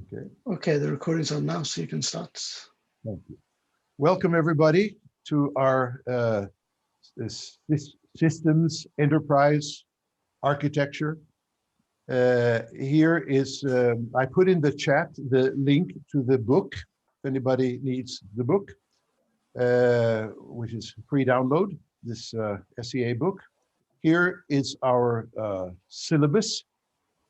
Okay. Okay, the recording's on now, so you can start. Thank you. Welcome everybody to our this systems enterprise architecture. Here is I put in the chat the link to the book if anybody needs the book, which is free download. This SEA book. Here is our syllabus.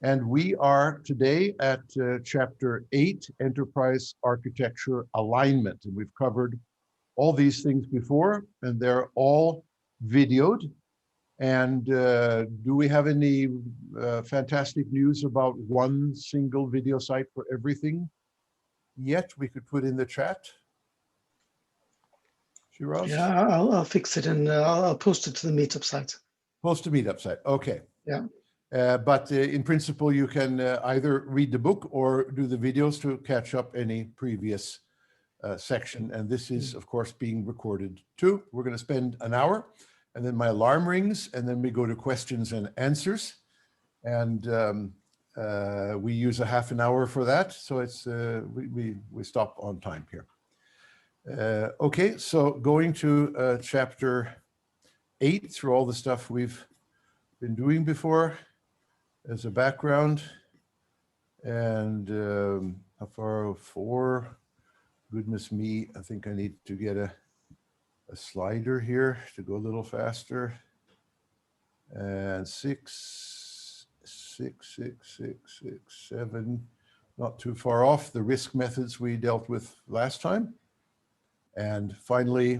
And we are today at chapter 8, Enterprise Architecture Alignment. And we've covered all these things before, and they're all videoed. And do we have any fantastic news about one single video site for everything yet? We could put in the chat. Shiraz? Yeah, I'll fix it and I'll post it to the meetup site. Post to meetup site, okay. Yeah. But in principle, you can either read the book or do the videos to catch up any previous section. And this is, of course, being recorded too. We're going to spend an hour, and then my alarm rings, and then we go to questions and answers. And we use a half an hour for that. So it's we stop on time here. Okay, so going to chapter 8 through all the stuff we've been doing before. As a background, and how far? 4, goodness me, I think I need to get a slider here to go a little faster. And 6, 6, 6, 6, 6, 7, not too far off the risk methods we dealt with last time. And finally,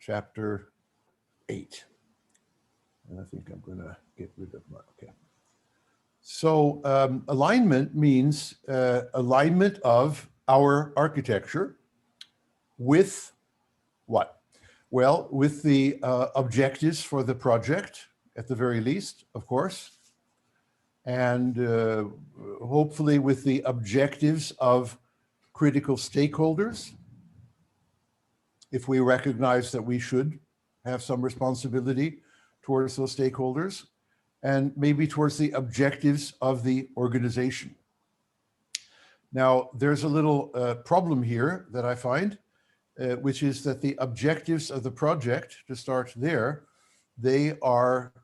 chapter 8. And I think I'm gonna get rid of my, okay. So alignment means alignment of our architecture with what? Well, with the objectives for the project, at the very least, of course, and hopefully with the objectives of critical stakeholders, if we recognize that we should have some responsibility towards those stakeholders, and maybe towards the objectives of the organization. Now, there's a little problem here that I find, which is that the objectives of the project, to start there, they are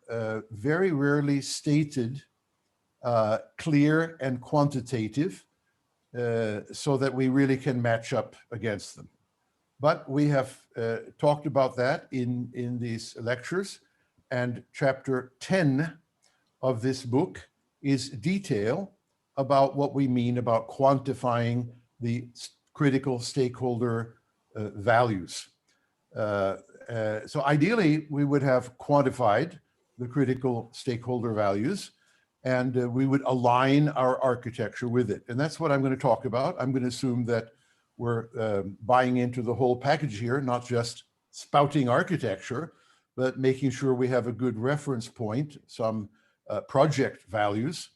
very rarely stated, clear and quantitative, so that we really can match up against them. But we have talked about that in these lectures, and chapter 10 of this book is detail about what we mean about quantifying the critical stakeholder values. So ideally, we would have quantified the critical stakeholder values, and we would align our architecture with it. And that's what I'm going to talk about. I'm going to assume that we're buying into the whole package here, not just spouting architecture, but making sure we have a good reference point, some project values,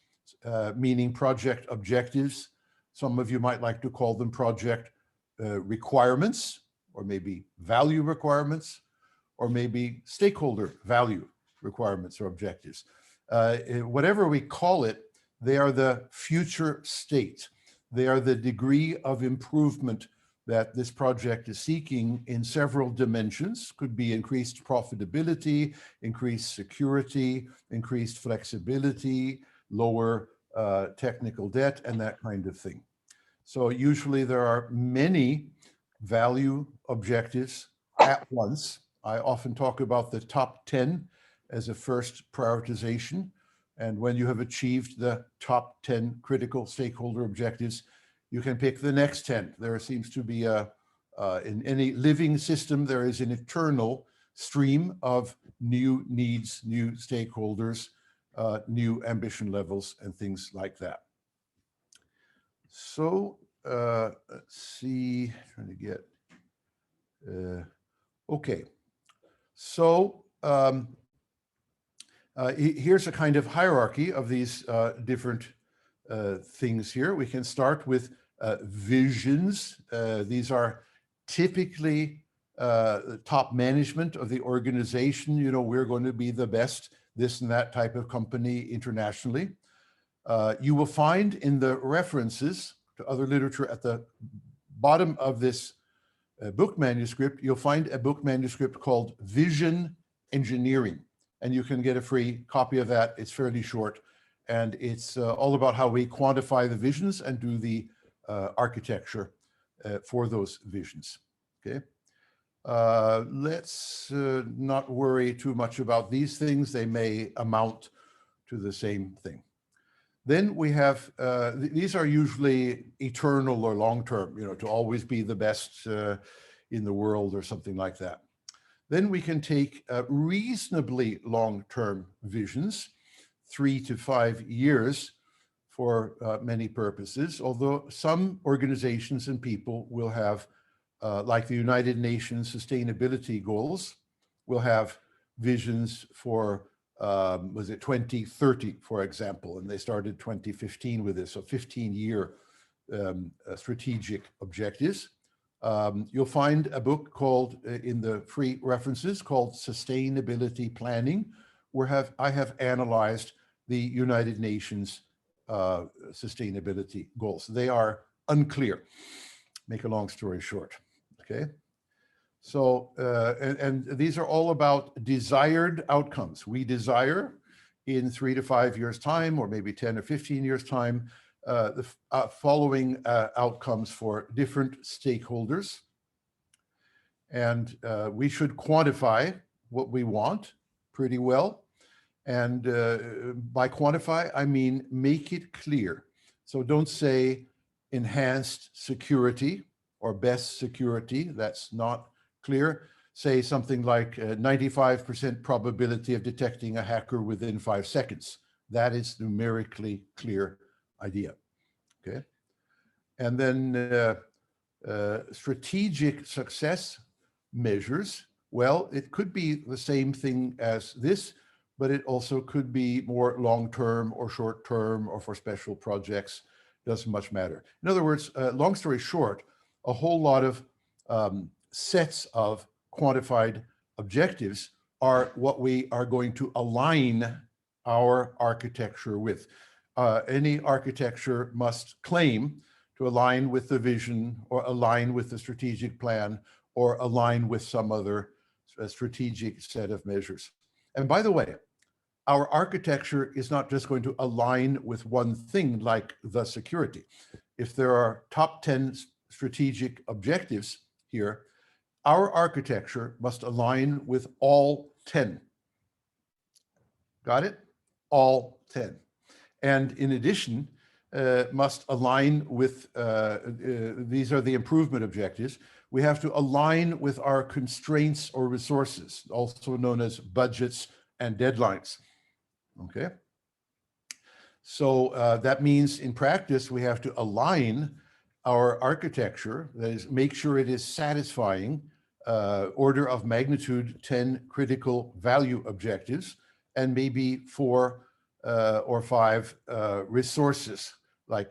meaning project objectives. Some of you might like to call them project requirements, or maybe value requirements, or maybe stakeholder value requirements or objectives. Whatever we call it, they are the future state. They are the degree of improvement that this project is seeking in several dimensions. Could be increased profitability, increased security, increased flexibility, lower technical debt, and that kind of thing. So usually there are many value objectives at once. I often talk about the top 10 as a first prioritization. And when you have achieved the top 10 critical stakeholder objectives, you can pick the next 10. There seems to be in any living system, there is an eternal stream of new needs, new stakeholders, new ambition levels, and things like that. So let's see, trying to get, okay. So here's a kind of hierarchy of these different things here. We can start with visions. These are typically top management of the organization. You know, we're going to be the best, this and that type of company internationally. You will find in the references to other literature at the bottom of this book manuscript, you'll find a book manuscript called Vision Engineering, and you can get a free copy of that. It's fairly short, and it's all about how we quantify the visions and do the architecture for those visions. Okay. Let's not worry too much about these things. They may amount to the same thing. Then we have, these are usually eternal or long-term, you know, to always be the best in the world or something like that. Then we can take reasonably long-term visions, 3 to 5 years for many purposes, although some organizations and people will have, like the United Nations Sustainability Goals, will have visions for was it 2030, for example, and they started 2015 with this, so 15-year strategic objectives. You'll find a book called, in the free references, called Sustainability Planning, where I have analyzed the United Nations sustainability goals. They are unclear, make a long story short, okay? So, and these are all about desired outcomes. We desire in 3 to 5 years time, or maybe 10 or 15 years time, the following outcomes for different stakeholders. And we should quantify what we want pretty well. And by quantify, I mean, make it clear. So don't say enhanced security or best security. That's not clear. Say something like 95% probability of detecting a hacker within 5 seconds. That is numerically clear idea, okay? And then strategic success measures. Well, it could be the same thing as this, but it also could be more long-term or short-term or for special projects. Doesn't much matter. In other words, long story short, a whole lot of sets of quantified objectives are what we are going to align our architecture with. Any architecture must claim to align with the vision or align with the strategic plan or align with some other strategic set of measures. And by the way, our architecture is not just going to align with one thing like the security. If there are top 10 strategic objectives here, our architecture must align with all 10. Got it? All 10. And in addition, must align with, these are the improvement objectives. We have to align with our constraints or resources, also known as budgets and deadlines. Okay. So that means in practice, we have to align our architecture, that is, make sure it is satisfying order of magnitude 10 critical value objectives, and maybe 4 or 5 resources like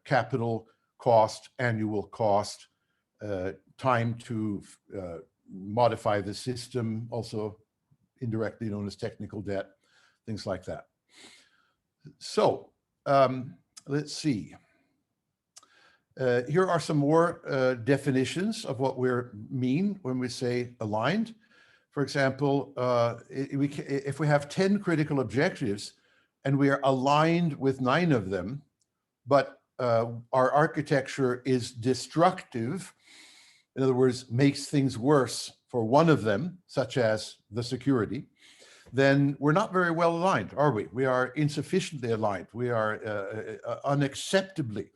capital cost, annual cost, time to modify the system, also indirectly known as technical debt, things like that. So let's see. Here are some more definitions of what we mean when we say aligned. For example, if we have 10 critical objectives and we are aligned with 9 of them, but our architecture is destructive, in other words, makes things worse for one of them, such as the security, then we're not very well aligned, are we? We are insufficiently aligned. We are unacceptably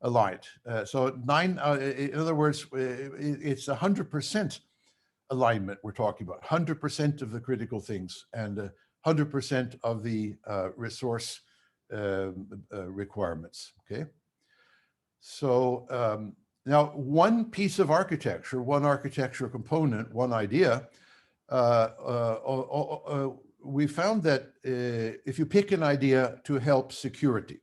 aligned. So 9, in other words, it's 100% alignment we're talking about, 100% of the critical things and 100% of the resource requirements, okay? So now one piece of architecture, one architecture component, one idea, we found that if you pick an idea to help security,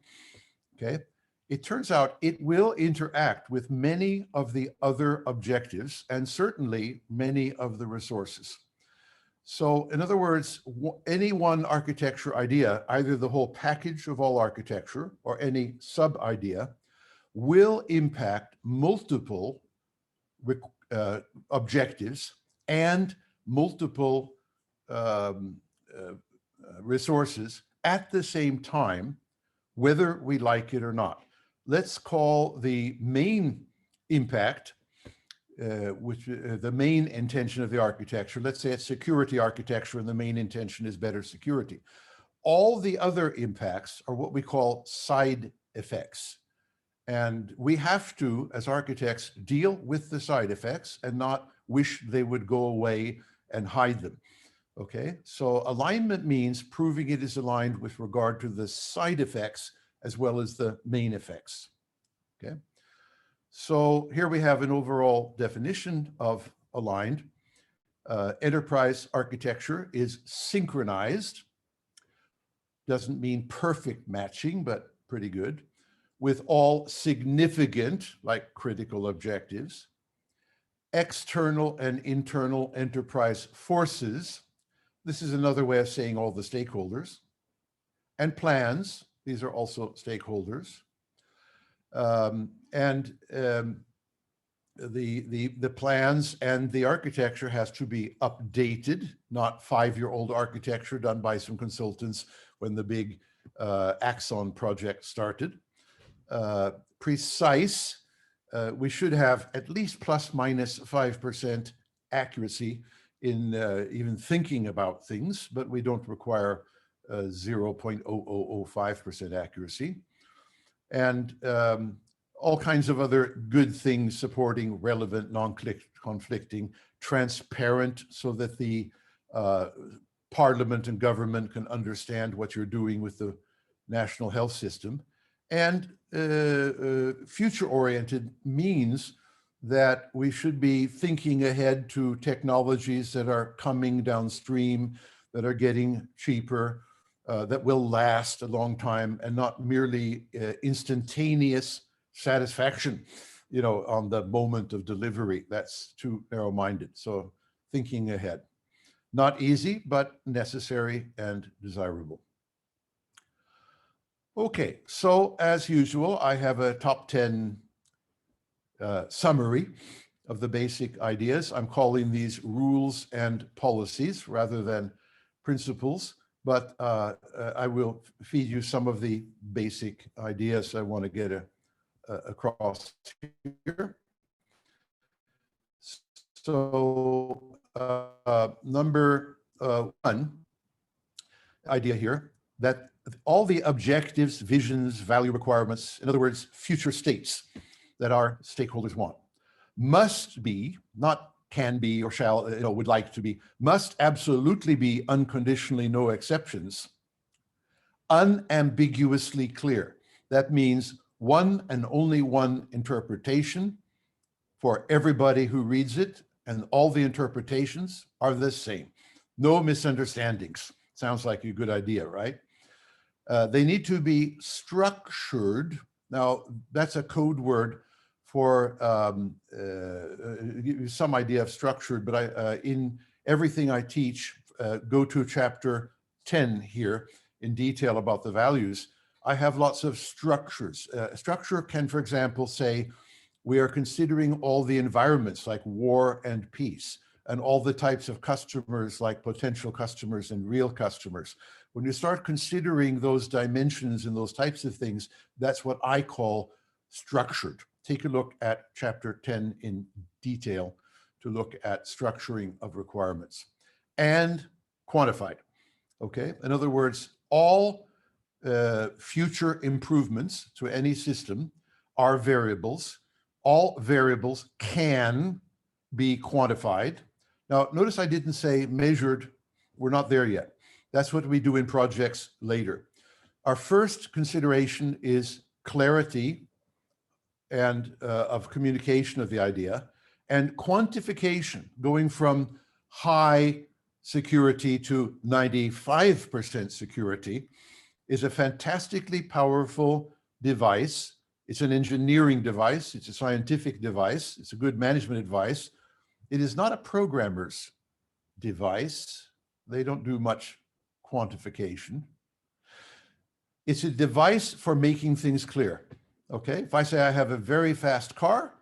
okay, it turns out it will interact with many of the other objectives and certainly many of the resources. So in other words, any one architecture idea, either the whole package of all architecture or any sub idea, will impact multiple objectives and multiple resources at the same time, whether we like it or not. Let's call the main impact, the main intention of the architecture, let's say it's security architecture and the main intention is better security. All the other impacts are what we call side effects. And we have to, as architects, deal with the side effects and not wish they would go away and hide them. Okay, so alignment means proving it is aligned with regard to the side effects as well as the main effects. Okay, so here we have an overall definition of aligned. Enterprise architecture is synchronized. Doesn't mean perfect matching, but pretty good, with all significant, like critical objectives, external and internal enterprise forces. This is another way of saying all the stakeholders, and plans. These are also stakeholders. The plans and the architecture has to be updated, not 5-year-old architecture done by some consultants when the big Axon project started. Precise, we should have at least plus minus 5% accuracy in even thinking about things, but we don't require 0.0005% accuracy. And all kinds of other good things supporting relevant, non-conflicting, transparent, so that the parliament and government can understand what you're doing with the national health system. And future-oriented means that we should be thinking ahead to technologies that are coming downstream, that are getting cheaper, that will last a long time, and not merely instantaneous satisfaction, you know, on the moment of delivery. That's too narrow-minded. So thinking ahead. Not easy, but necessary and desirable. Okay, so as usual, I have a top 10 summary of the basic ideas. I'm calling these rules and policies rather than principles, but I will feed you some of the basic ideas I want to get across here. So number 1 idea here, that all the objectives, visions, value requirements, in other words, future states that our stakeholders want, must be, not can be or shall, you know, would like to be, must absolutely be, unconditionally, no exceptions, unambiguously clear. That means one and only one interpretation for everybody who reads it, and all the interpretations are the same. No misunderstandings. Sounds like a good idea, right? They need to be structured. Now, that's a code word for some idea of structured, but in everything I teach, go to chapter 10 here in detail about the values. I have lots of structures. Structure can, for example, say, we are considering all the environments like war and peace, and all the types of customers like potential customers and real customers. When you start considering those dimensions and those types of things, that's what I call structured. Take a look at chapter 10 in detail to look at structuring of requirements. And quantified, okay? In other words, all future improvements to any system are variables. All variables can be quantified. Now, notice I didn't say measured. We're not there yet. That's what we do in projects later. Our first consideration is clarity and of communication of the idea, and quantification, going from high security to 95% security, is a fantastically powerful device. It's an engineering device. It's a scientific device. It's a good management device. It is not a programmer's device. They don't do much quantification. It's a device for making things clear. Okay, if I say I have a very fast car,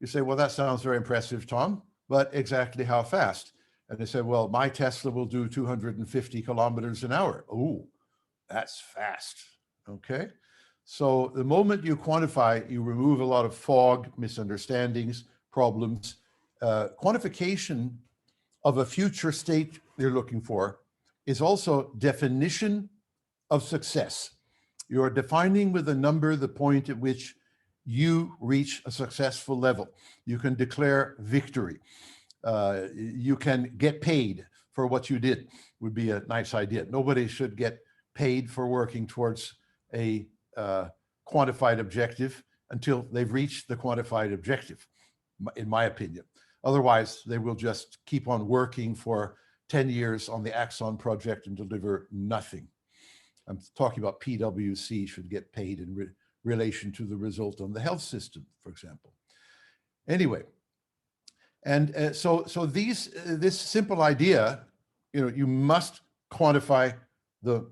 you say, well, that sounds very impressive, Tom, but exactly how fast? And they say, well, my Tesla will do 250 kilometers an hour. Oh, that's fast. Okay, so the moment you quantify, you remove a lot of fog, misunderstandings, problems. Quantification of a future state you're looking for is also definition of success. You're defining with a number the point at which you reach a successful level. You can declare victory. You can get paid for what you did, would be a nice idea. Nobody should get paid for working towards a quantified objective until they've reached the quantified objective, in my opinion. Otherwise, they will just keep on working for 10 years on the Axon project and deliver nothing. I'm talking about PwC should get paid in relation to the result on the health system, for example. Anyway, and so this simple idea, you must quantify the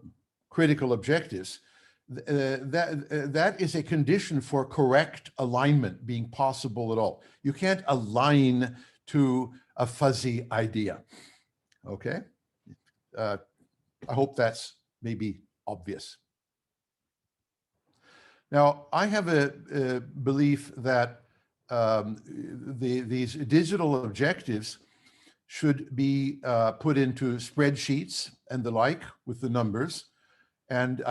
critical objectives. That is a condition for correct alignment being possible at all. You can't align to a fuzzy idea. Okay, I hope that's maybe obvious. Now, I have a belief that these digital objectives should be put into spreadsheets and the like with the numbers. And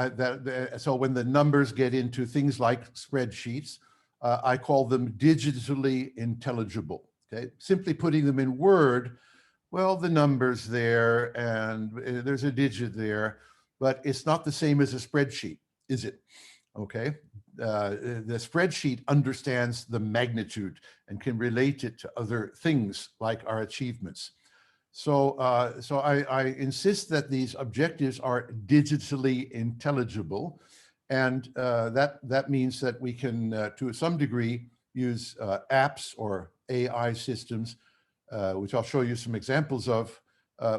so when the numbers get into things like spreadsheets, I call them digitally intelligible. Okay, simply putting them in Word, well, the number's there and there's a digit there, but it's not the same as a spreadsheet, is it? Okay, the spreadsheet understands the magnitude and can relate it to other things like our achievements. So, I insist that these objectives are digitally intelligible, and that means that we can, to some degree, use apps or AI systems, which I'll show you some examples of,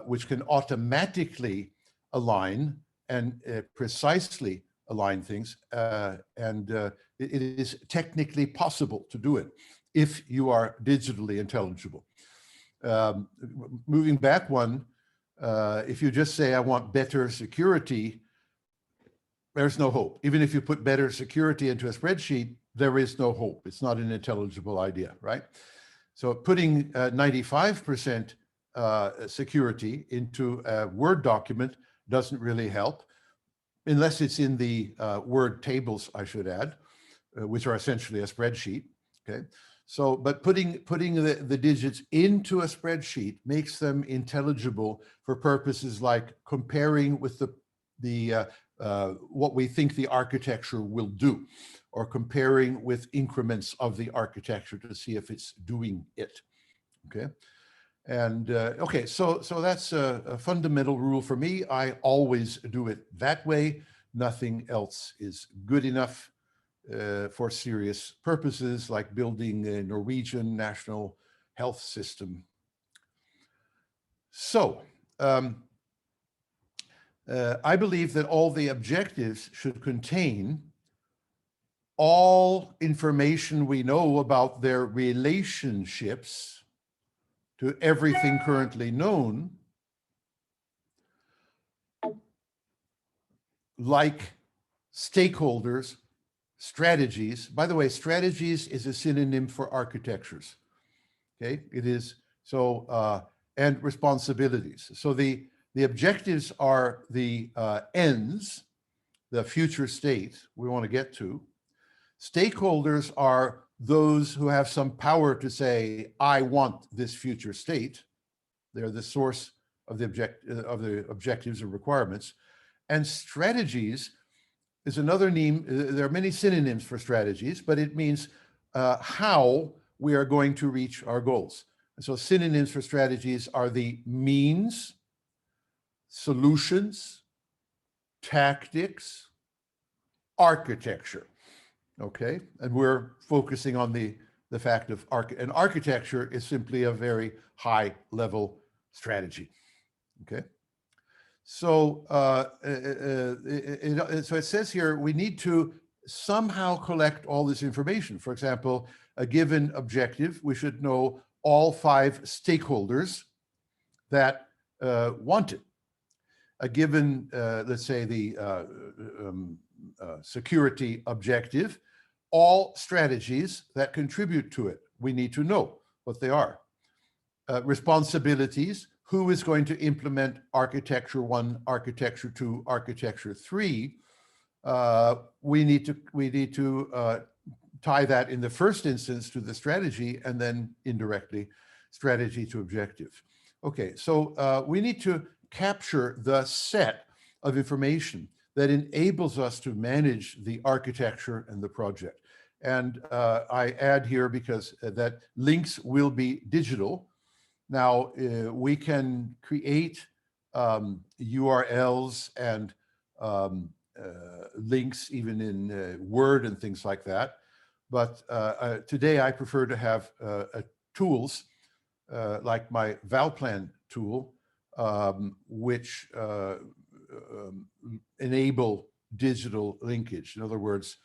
which can automatically align and precisely align things, and it is technically possible to do it if you are digitally intelligible. Moving back one, if you just say, I want better security, there's no hope. Even if you put better security into a spreadsheet, there is no hope. It's not an intelligible idea, right? So putting 95% security into a Word document doesn't really help, unless it's in the Word tables, I should add, which are essentially a spreadsheet, okay? So, but putting the digits into a spreadsheet makes them intelligible for purposes like comparing with the what we think the architecture will do, or comparing with increments of the architecture to see if it's doing it. Okay, and okay, so that's a fundamental rule for me. I always do it that way. Nothing else is good enough for serious purposes like building a Norwegian national health system. So I believe that all the objectives should contain all information we know about their relationships to everything currently known, like stakeholders, strategies. By the way, strategies is a synonym for architectures. Okay, it is so, and responsibilities. So the objectives are the ends, the future state we want to get to. Stakeholders are those who have some power to say, I want this future state. They're the source of the objectives and requirements. And strategies is another name. There are many synonyms for strategies, but it means how we are going to reach our goals. And so synonyms for strategies are the means, solutions, tactics, architecture. Okay, and we're focusing on the fact of architecture is simply a very high level strategy. Okay, So, so it says here, we need to somehow collect all this information. For example, a given objective, we should know all 5 stakeholders that want it. A given, let's say the security objective, all strategies that contribute to it, we need to know what they are. Responsibilities, who is going to implement architecture 1, architecture 2, architecture 3. We need to tie that in the first instance to the strategy, and then indirectly strategy to objective. Okay, so we need to capture the set of information that enables us to manage the architecture and the project. And I add here, because that links will be digital. Now, we can create URLs and links even in Word and things like that. But today I prefer to have tools like my Valplan tool, which enable digital linkage. In other words,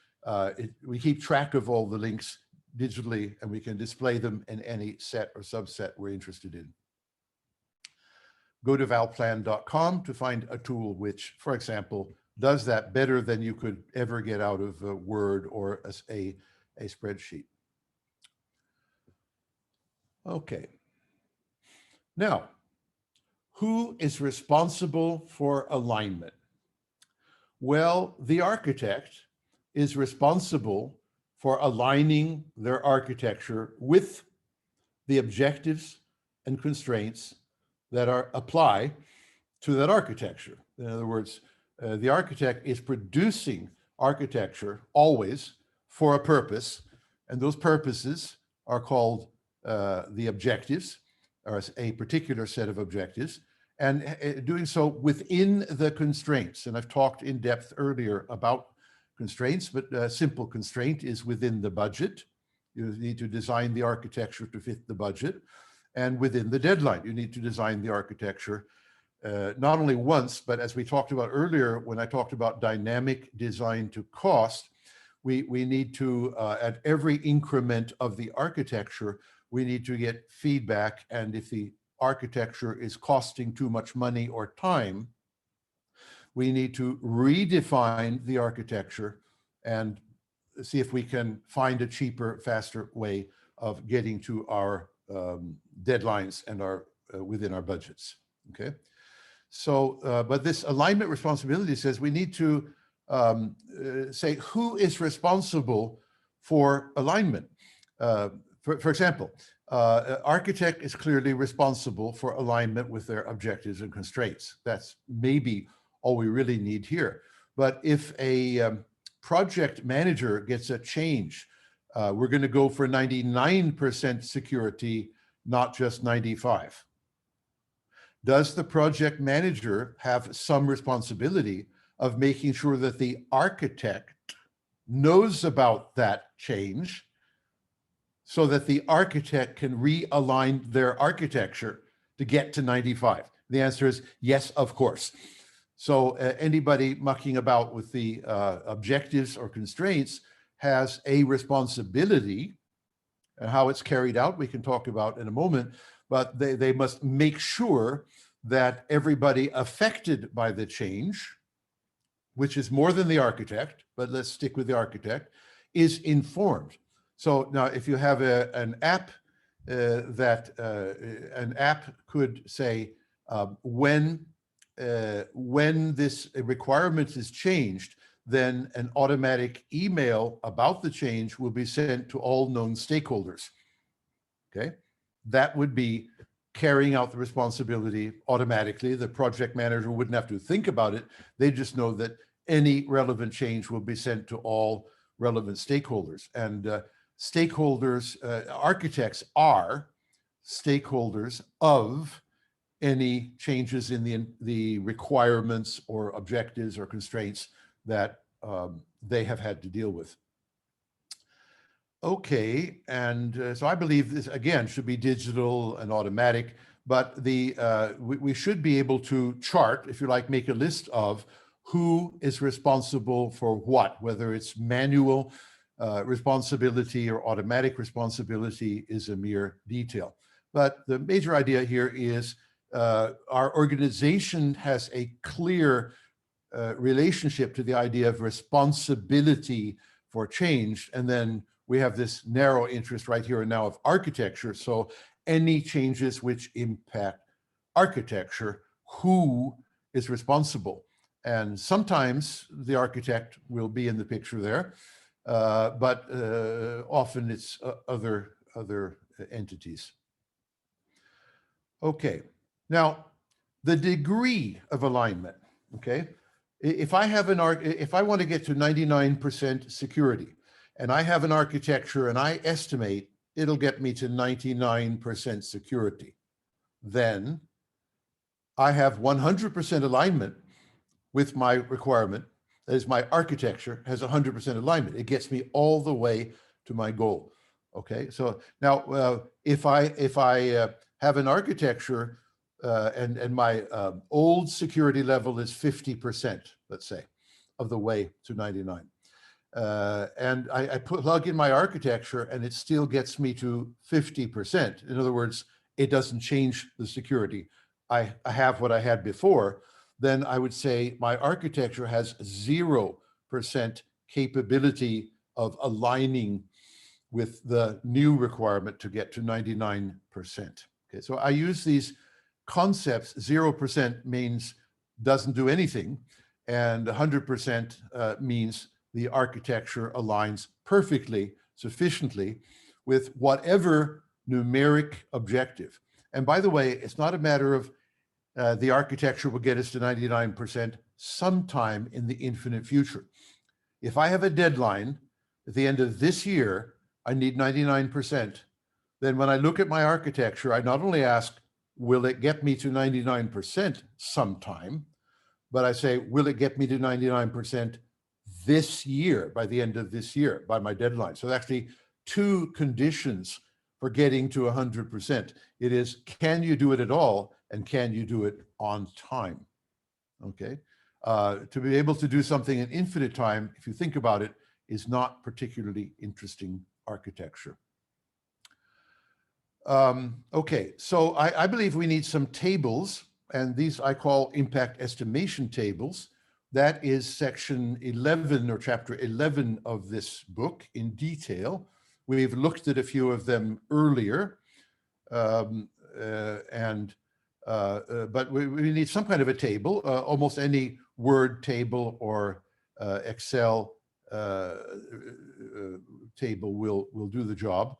we keep track of all the links digitally, and we can display them in any set or subset we're interested in. Go to valplan.com to find a tool which, for example, does that better than you could ever get out of Word or a spreadsheet. Okay. Now, who is responsible for alignment? Well, the architect is responsible for aligning their architecture with the objectives and constraints that apply to that architecture. In other words, the architect is producing architecture always for a purpose, and those purposes are called the objectives, or a particular set of objectives, and doing so within the constraints. And I've talked in depth earlier about constraints, but a simple constraint is within the budget. You need to design the architecture to fit the budget. And within the deadline, you need to design the architecture not only once, but as we talked about earlier, when I talked about dynamic design to cost, we need to, at every increment of the architecture, we need to get feedback. And if the architecture is costing too much money or time, we need to redefine the architecture and see if we can find a cheaper, faster way of getting to our deadlines and our within our budgets. Okay, so but this alignment responsibility says we need to say who is responsible for alignment. For example, architect is clearly responsible for alignment with their objectives and constraints. That's maybe all we really need here. But if a project manager gets a change, we're going to go for 99% security, not just 95. Does the project manager have some responsibility of making sure that the architect knows about that change so that the architect can realign their architecture to get to 95? The answer is yes, of course. So anybody mucking about with the objectives or constraints has a responsibility, and how it's carried out we can talk about in a moment, but they must make sure that everybody affected by the change, which is more than the architect, but let's stick with the architect, is informed. So now if you have an app an app could say when this requirement is changed, then an automatic email about the change will be sent to all known stakeholders. Okay, that would be carrying out the responsibility automatically. The project manager wouldn't have to think about it. They just know that any relevant change will be sent to all relevant stakeholders. And stakeholders, architects are stakeholders of any changes in the requirements or objectives or constraints that they have had to deal with. Okay, and so I believe this, again, should be digital and automatic, but we should be able to chart, if you like, make a list of who is responsible for what, whether it's manual responsibility or automatic responsibility is a mere detail. But the major idea here is our organization has a clear relationship to the idea of responsibility for change. And then we have this narrow interest right here and now of architecture. So any changes which impact architecture, who is responsible? And sometimes the architect will be in the picture there, but often it's other entities. Okay, now the degree of alignment, okay? If I have if I want to get to 99% security and I have an architecture and I estimate it'll get me to 99% security, then I have 100% alignment with my requirement. That is, my architecture has 100% alignment. It gets me all the way to my goal. Okay, so now if I have an architecture and my old security level is 50%, let's say, of the way to 99. And I plug in my architecture and it still gets me to 50%. In other words, it doesn't change the security. I have what I had before. Then I would say my architecture has 0% capability of aligning with the new requirement to get to 99%. Okay, so I use these concepts. 0% means doesn't do anything, and 100% means the architecture aligns perfectly, sufficiently with whatever numeric objective. And by the way, it's not a matter of the architecture will get us to 99% sometime in the infinite future. If I have a deadline at the end of this year, I need 99%. Then when I look at my architecture, I not only ask, will it get me to 99% sometime, but I say, will it get me to 99% this year, by the end of this year, by my deadline? So actually two conditions for getting to 100%. It is, can you do it at all? And can you do it on time? Okay. To be able to do something in infinite time, if you think about it, is not particularly interesting architecture. Okay, so I believe we need some tables, and these I call impact estimation tables. That is section 11 or chapter 11 of this book in detail. We've looked at a few of them earlier, but we need some kind of a table. Almost any Word table or Excel table will do the job,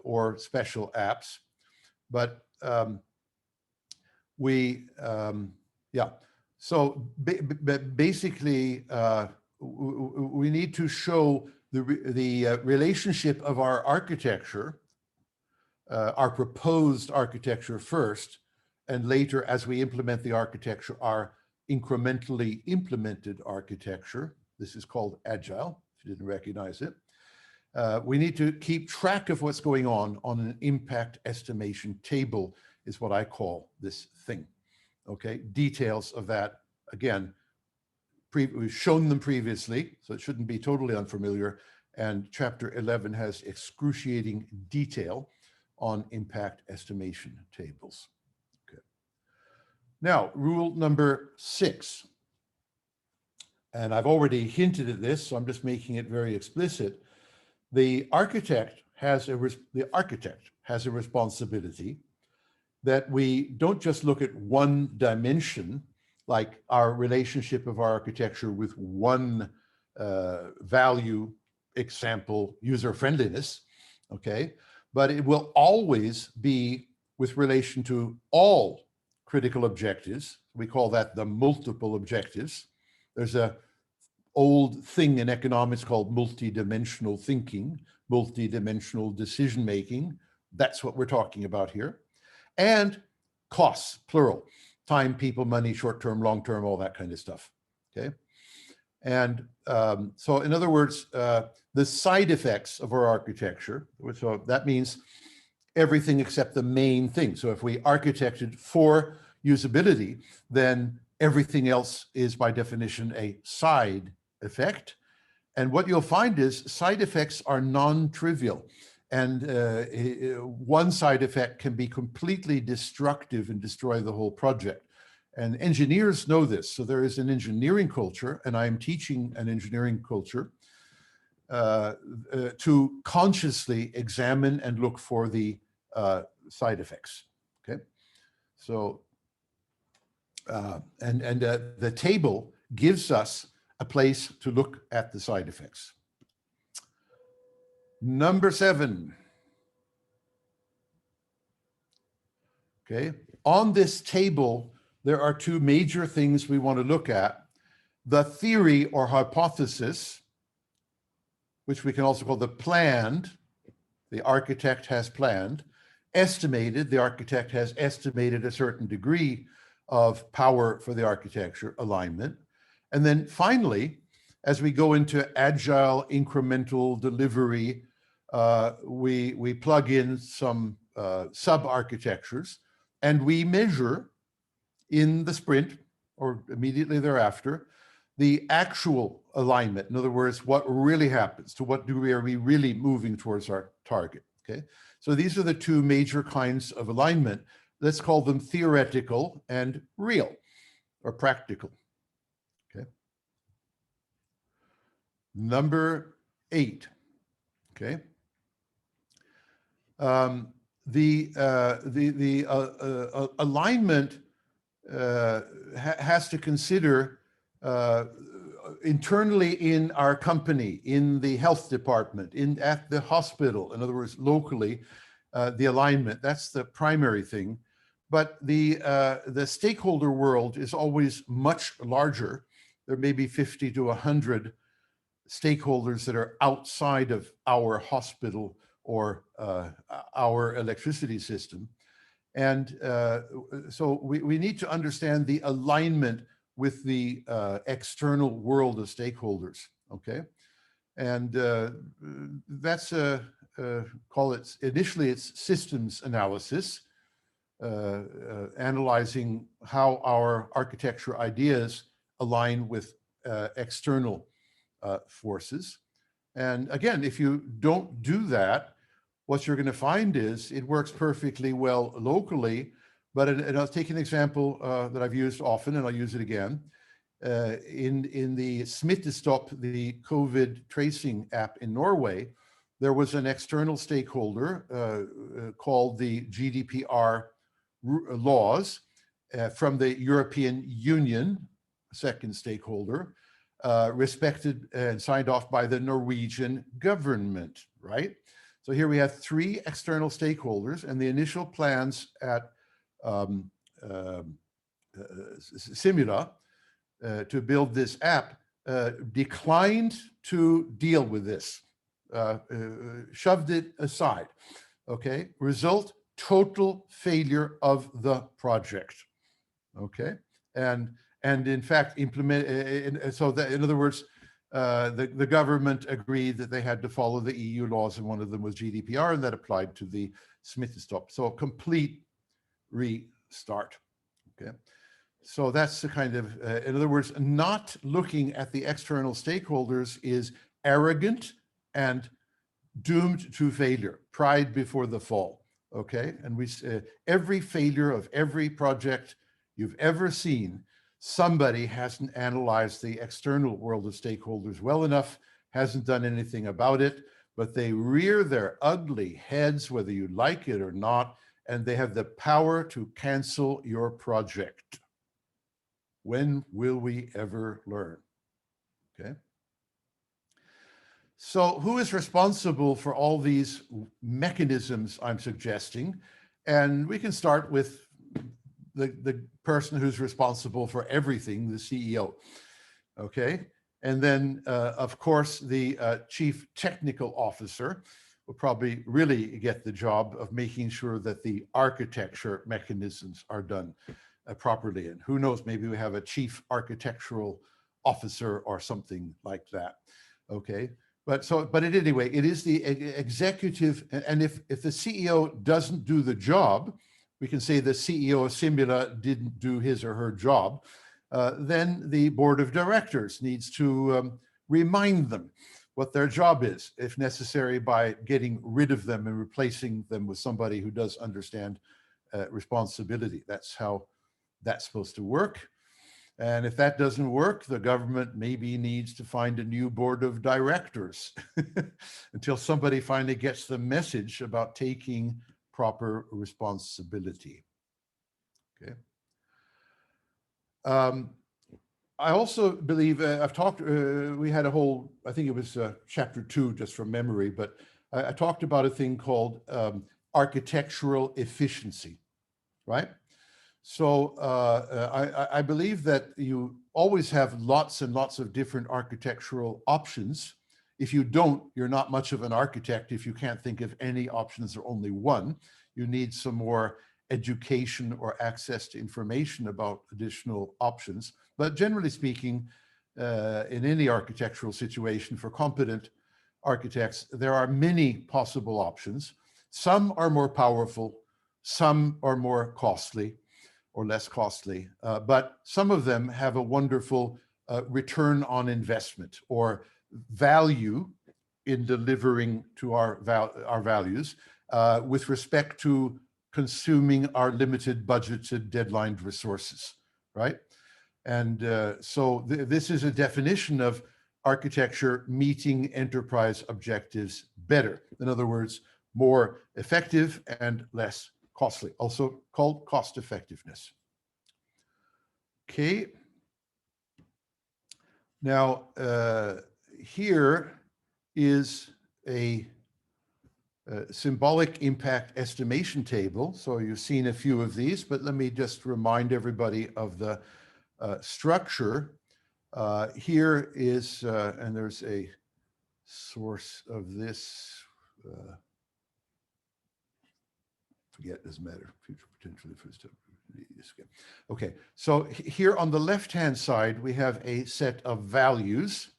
or special apps. But yeah. So basically, we need to show the relationship of our architecture, our proposed architecture first, and later, as we implement the architecture, our incrementally implemented architecture. This is called Agile, if you didn't recognize it. We need to keep track of what's going on an impact estimation table, is what I call this thing. Okay, details of that, again, we've shown them previously, so it shouldn't be totally unfamiliar. And chapter 11 has excruciating detail on impact estimation tables. Okay. Now, rule number 6. And I've already hinted at this, so I'm just making it very explicit. The architect has a responsibility that we don't just look at one dimension, like our relationship of our architecture with one value, example, user friendliness, okay? But it will always be with relation to all critical objectives. We call that the multiple objectives. There's a old thing in economics called multi-dimensional thinking, multi-dimensional decision-making. That's what we're talking about here. And costs, plural, time, people, money, short-term, long-term, all that kind of stuff, okay? And so in other words, the side effects of our architecture, so that means everything except the main thing. So if we architected for usability, then everything else is by definition a side effect. And what you'll find is side effects are non-trivial. And one side effect can be completely destructive and destroy the whole project. And engineers know this. So there is an engineering culture, and I am teaching an engineering culture to consciously examine and look for the side effects. Okay, so the table gives us a place to look at the side effects. Number 7. Okay, on this table, there are 2 major things we want to look at. The theory or hypothesis, which we can also call the planned, the architect has planned, estimated, the architect has estimated a certain degree of power for the architecture alignment. And then finally, as we go into agile incremental delivery, we plug in some sub-architectures, and we measure in the sprint or immediately thereafter the actual alignment. In other words, what really happens, to what degree are we really moving towards our target, okay? So these are the 2 major kinds of alignment. Let's call them theoretical and real or practical, okay? Number 8, okay? The alignment has to consider internally in our company, in the health department, at the hospital, in other words, locally, the alignment, that's the primary thing. But the stakeholder world is always much larger. There may be 50 to 100 stakeholders that are outside of our hospital or our electricity system. And so we need to understand the alignment with the external world of stakeholders, okay? And that's call it, initially it's systems analysis, analyzing how our architecture ideas align with external forces. And again, if you don't do that, what you're going to find is it works perfectly well locally, but and I'll take an example that I've used often, and I'll use it again. In the Smittestop, the COVID tracing app in Norway, there was an external stakeholder called the GDPR laws from the European Union, second stakeholder, respected and signed off by the Norwegian government, right? So here we have 3 external stakeholders, and the initial plans at Simula to build this app declined to deal with this, shoved it aside, okay? Result, total failure of the project, okay? And in fact, so that, in other words, the government agreed that they had to follow the EU laws, and one of them was GDPR, and that applied to the Smittestop. So a complete restart, okay? So that's the kind of, in other words, not looking at the external stakeholders is arrogant and doomed to failure, pride before the fall, okay? And we every failure of every project you've ever seen, somebody hasn't analyzed the external world of stakeholders well enough, hasn't done anything about it, but they rear their ugly heads, whether you like it or not, and they have the power to cancel your project. When will we ever learn? Okay. So who is responsible for all these mechanisms I'm suggesting? And we can start with the person who's responsible for everything, the CEO, okay? And then, of course, the chief technical officer will probably really get the job of making sure that the architecture mechanisms are done properly. And who knows, maybe we have a chief architectural officer or something like that, okay? but anyway, it is the executive, and if the CEO doesn't do the job, we can say the CEO of Simula didn't do his or her job, then the board of directors needs to remind them what their job is, if necessary, by getting rid of them and replacing them with somebody who does understand responsibility. That's how that's supposed to work. And if that doesn't work, the government maybe needs to find a new board of directors until somebody finally gets the message about taking proper responsibility. Okay. I also believe I've talked, we had a whole, I think it was chapter 2 just from memory, but I talked about a thing called architectural efficiency, right? So I believe that you always have lots and lots of different architectural options. If you don't, you're not much of an architect. If you can't think of any options or only one, you need some more education or access to information about additional options. But generally speaking, in any architectural situation for competent architects, there are many possible options. Some are more powerful, some are more costly or less costly, but some of them have a wonderful return on investment or value in delivering to our values with respect to consuming our limited budgeted deadlined resources, right? And so this is a definition of architecture meeting enterprise objectives better. In other words, more effective and less costly, also called cost effectiveness. Okay. Now, here is a symbolic impact estimation table. So you've seen a few of these, but let me just remind everybody of the structure. Here is, and there's a source of this, forget, doesn't matter, future potentially first. Okay, so here on the left-hand side, we have a set of values.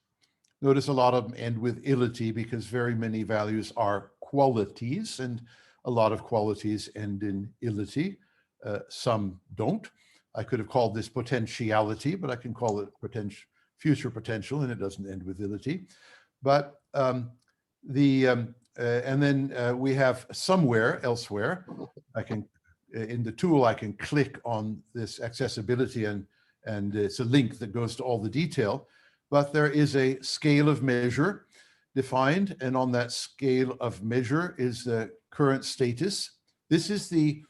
Notice a lot of them end with ility because very many values are qualities and a lot of qualities end in ility. Some don't. I could have called this potentiality, but I can call it future potential, and it doesn't end with ility. But and then we have somewhere elsewhere. I can, in the tool, I can click on this accessibility and it's a link that goes to all the detail. But there is a scale of measure defined, and on that scale of measure is the current status. This is the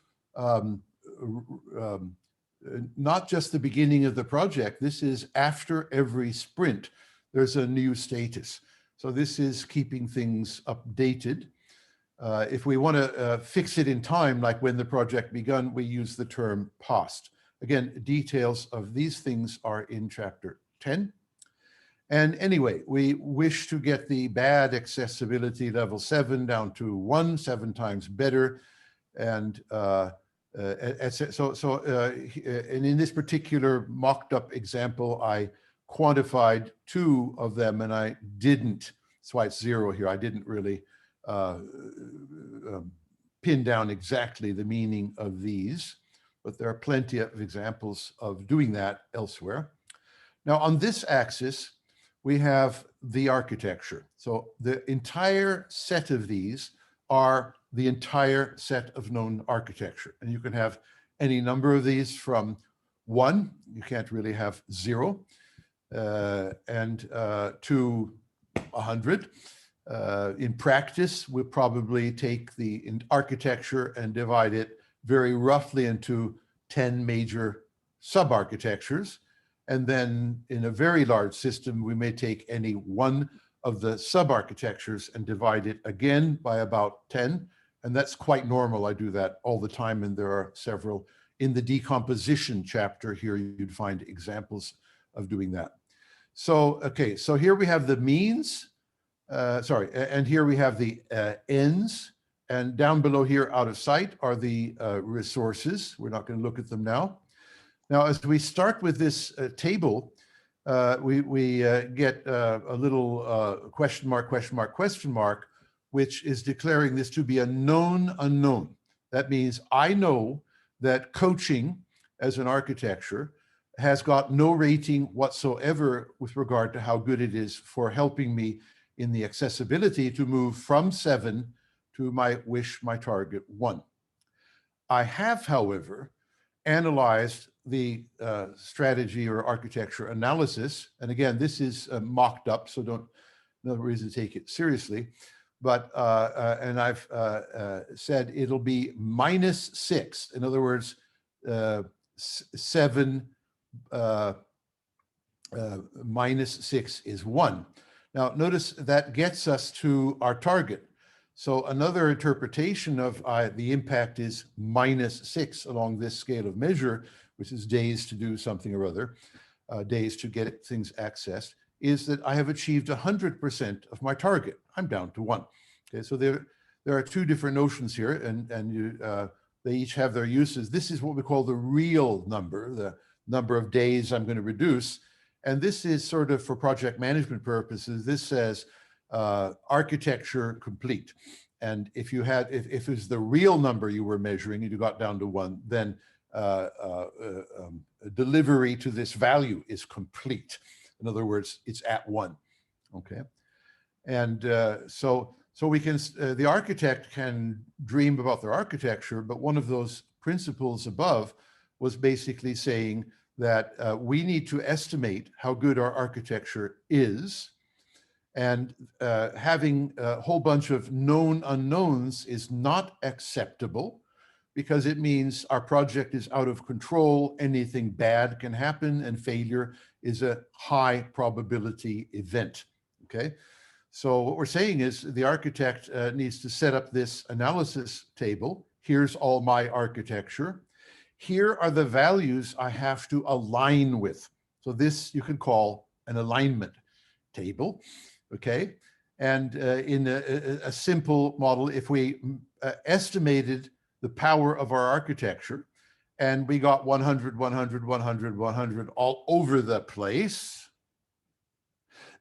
not just the beginning of the project. This is after every sprint, there's a new status. So this is keeping things updated. If we want to fix it in time, like when the project begun, we use the term past. Again, details of these things are in chapter 10. And anyway, we wish to get the bad accessibility level 7 down to 1, 7 times better. And and in this particular mocked up example, I quantified 2 of them and I didn't, that's why it's 0 here. I didn't really pin down exactly the meaning of these, but there are plenty of examples of doing that elsewhere. Now on this axis, we have the architecture. So the entire set of these are the entire set of known architecture. And you can have any number of these from 1, you can't really have 0, and to 100. In practice, we'll probably take the architecture and divide it very roughly into 10 major sub-architectures. And then in a very large system, we may take any one of the sub-architectures and divide it again by about 10. And that's quite normal. I do that all the time. And there are several in the decomposition chapter here. You'd find examples of doing that. So, okay, so here we have the means, and here we have the ends. And down below here, out of sight, are the resources. We're not going to look at them now. Now, as we start with this table, we get a little question mark, which is declaring this to be a known unknown. That means I know that coaching as an architecture has got no rating whatsoever with regard to how good it is for helping me in the accessibility to move from 7 to my target 1. I have, however, analyzed the strategy or architecture analysis. And again, this is mocked up, so no reason to take it seriously. But, and I've said it'll be -6. In other words, 7 -6 is 1. Now, notice that gets us to our target. So another interpretation of the impact is -6 along this scale of measure, which is days to do something or other, days to get things accessed, is that I have achieved 100% of my target. I'm down to 1. Okay, so there are two different notions here, and they each have their uses. This is what we call the real number, the number of days I'm going to reduce. And this is sort of for project management purposes. This says architecture complete. And if it was the real number you were measuring and you got down to 1, then delivery to this value is complete. In other words, it's at 1. Okay, and so we can the architect can dream about their architecture, but one of those principles above was basically saying that we need to estimate how good our architecture is, and having a whole bunch of known unknowns is not acceptable, because it means our project is out of control, anything bad can happen, and failure is a high probability event. Okay, so what we're saying is the architect needs to set up this analysis table. Here's all my architecture. Here are the values I have to align with. So this you can call an alignment table, okay? And in a simple model, if we estimated the power of our architecture and we got 100, 100, 100, 100 all over the place,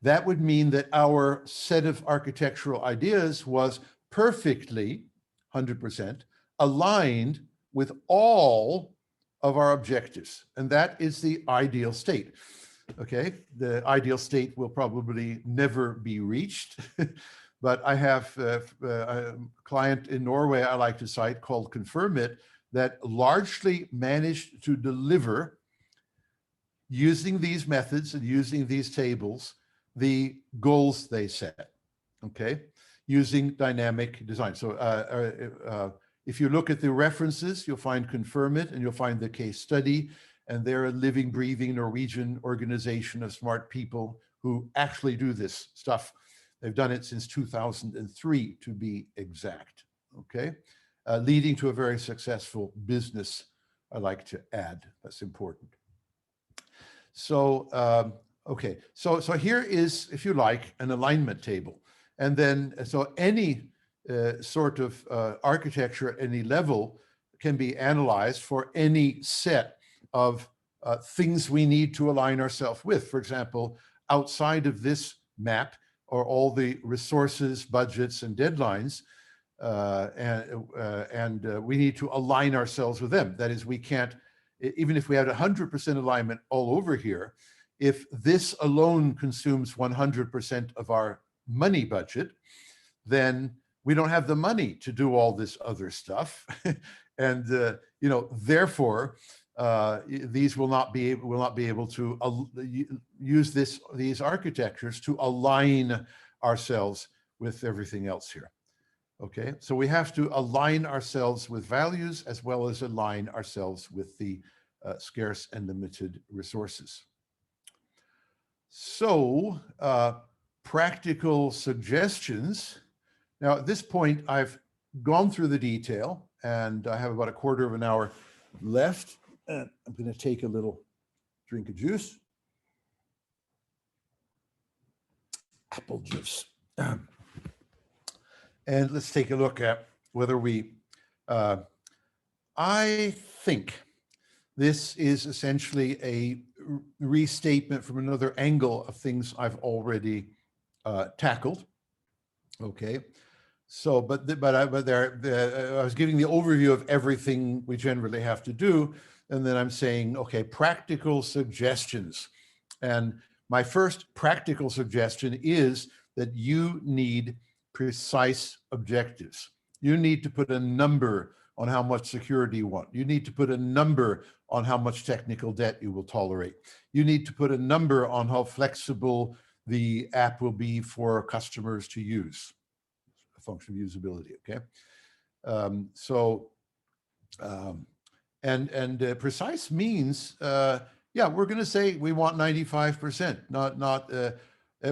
that would mean that our set of architectural ideas was perfectly, 100%, aligned with all of our objectives. And that is the ideal state. Okay, the ideal state will probably never be reached. But I have a client in Norway I like to cite called Confirmit that largely managed to deliver, using these methods and using these tables, the goals they set, okay, using dynamic design. So if you look at the references, you'll find Confirmit and you'll find the case study, and they're a living, breathing Norwegian organization of smart people who actually do this stuff. They've done it since 2003, to be exact, okay? Leading to a very successful business, I like to add. That's important. So, okay, so here is, if you like, an alignment table. And then, so any sort of architecture at any level can be analyzed for any set of things we need to align ourselves with. For example, outside of this map are all the resources, budgets, and deadlines, and we need to align ourselves with them. That is, we can't, even if we had 100% alignment all over here, if this alone consumes 100% of our money budget, then we don't have the money to do all this other stuff. And, you know, therefore, these will not be able to use these architectures to align ourselves with everything else here. Okay, so we have to align ourselves with values as well as align ourselves with the scarce and limited resources. So, practical suggestions. Now, at this point, I've gone through the detail, and I have about a quarter of an hour left. And I'm going to take a little drink of juice. Apple juice. And let's take a look at whether we, I think this is essentially a restatement from another angle of things I've already tackled. Okay. So, but I was giving the overview of everything we generally have to do. And then I'm saying, okay, practical suggestions. And my first practical suggestion is that you need precise objectives. You need to put a number on how much security you want. You need to put a number on how much technical debt you will tolerate. You need to put a number on how flexible the app will be for customers to use. A function of usability, okay? Precise means, yeah, we're going to say we want 95%,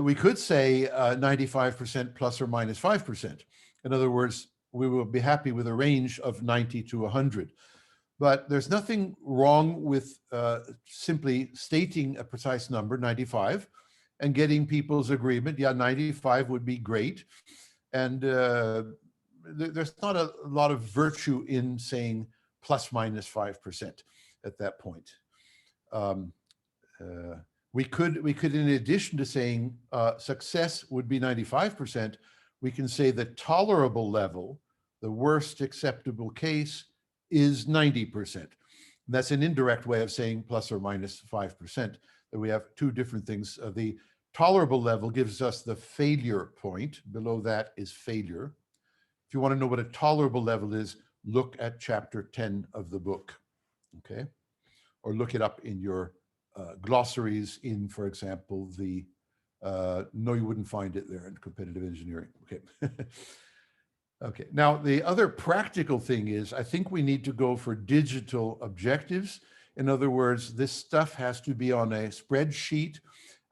we could say 95% plus or minus 5%. In other words, we will be happy with a range of 90 to 100. But there's nothing wrong with simply stating a precise number, 95, and getting people's agreement. Yeah, 95 would be great. And there's not a lot of virtue in saying plus minus 5% at that point. We could, in addition to saying success would be 95%, we can say the tolerable level, the worst acceptable case, is 90%. And that's an indirect way of saying plus or minus 5%. That we have two different things. The tolerable level gives us the failure point. Below that is failure. If you want to know what a tolerable level is, look at chapter 10 of the book, okay? Or look it up in your glossaries in, for example, the, no, you wouldn't find it there in competitive engineering, okay? Okay, now the other practical thing is, I think we need to go for digital objectives. In other words, this stuff has to be on a spreadsheet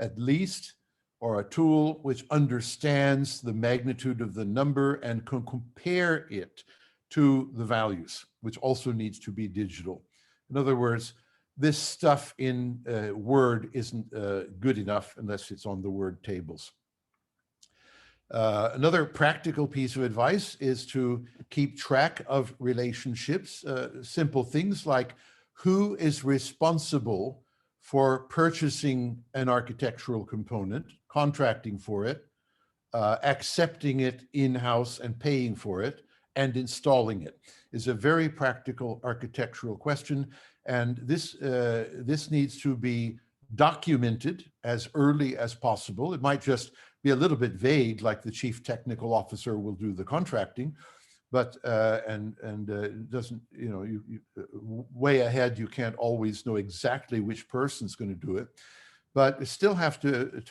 at least, or a tool which understands the magnitude of the number and can compare it to the values, which also needs to be digital. In other words, this stuff in Word isn't good enough unless it's on the Word tables. Another practical piece of advice is to keep track of relationships, simple things like who is responsible for purchasing an architectural component, contracting for it, accepting it in-house and paying for it, and installing it is a very practical architectural question. And this needs to be documented as early as possible. It might just be a little bit vague, like the chief technical officer will do the contracting, but doesn't, you know, way ahead, you can't always know exactly which person's going to do it, but you still have to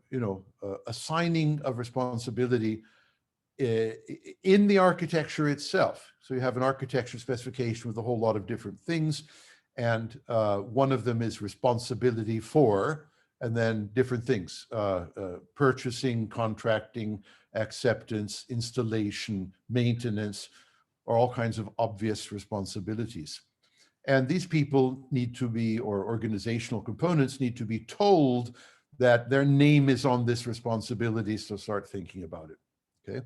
you know, assigning of responsibility in the architecture itself. So you have an architecture specification with a whole lot of different things, and one of them is responsibility for, and then different things, purchasing, contracting, acceptance, installation, maintenance, are all kinds of obvious responsibilities. And these people need to be, or organizational components need to be told that their name is on this responsibility, so start thinking about it, okay?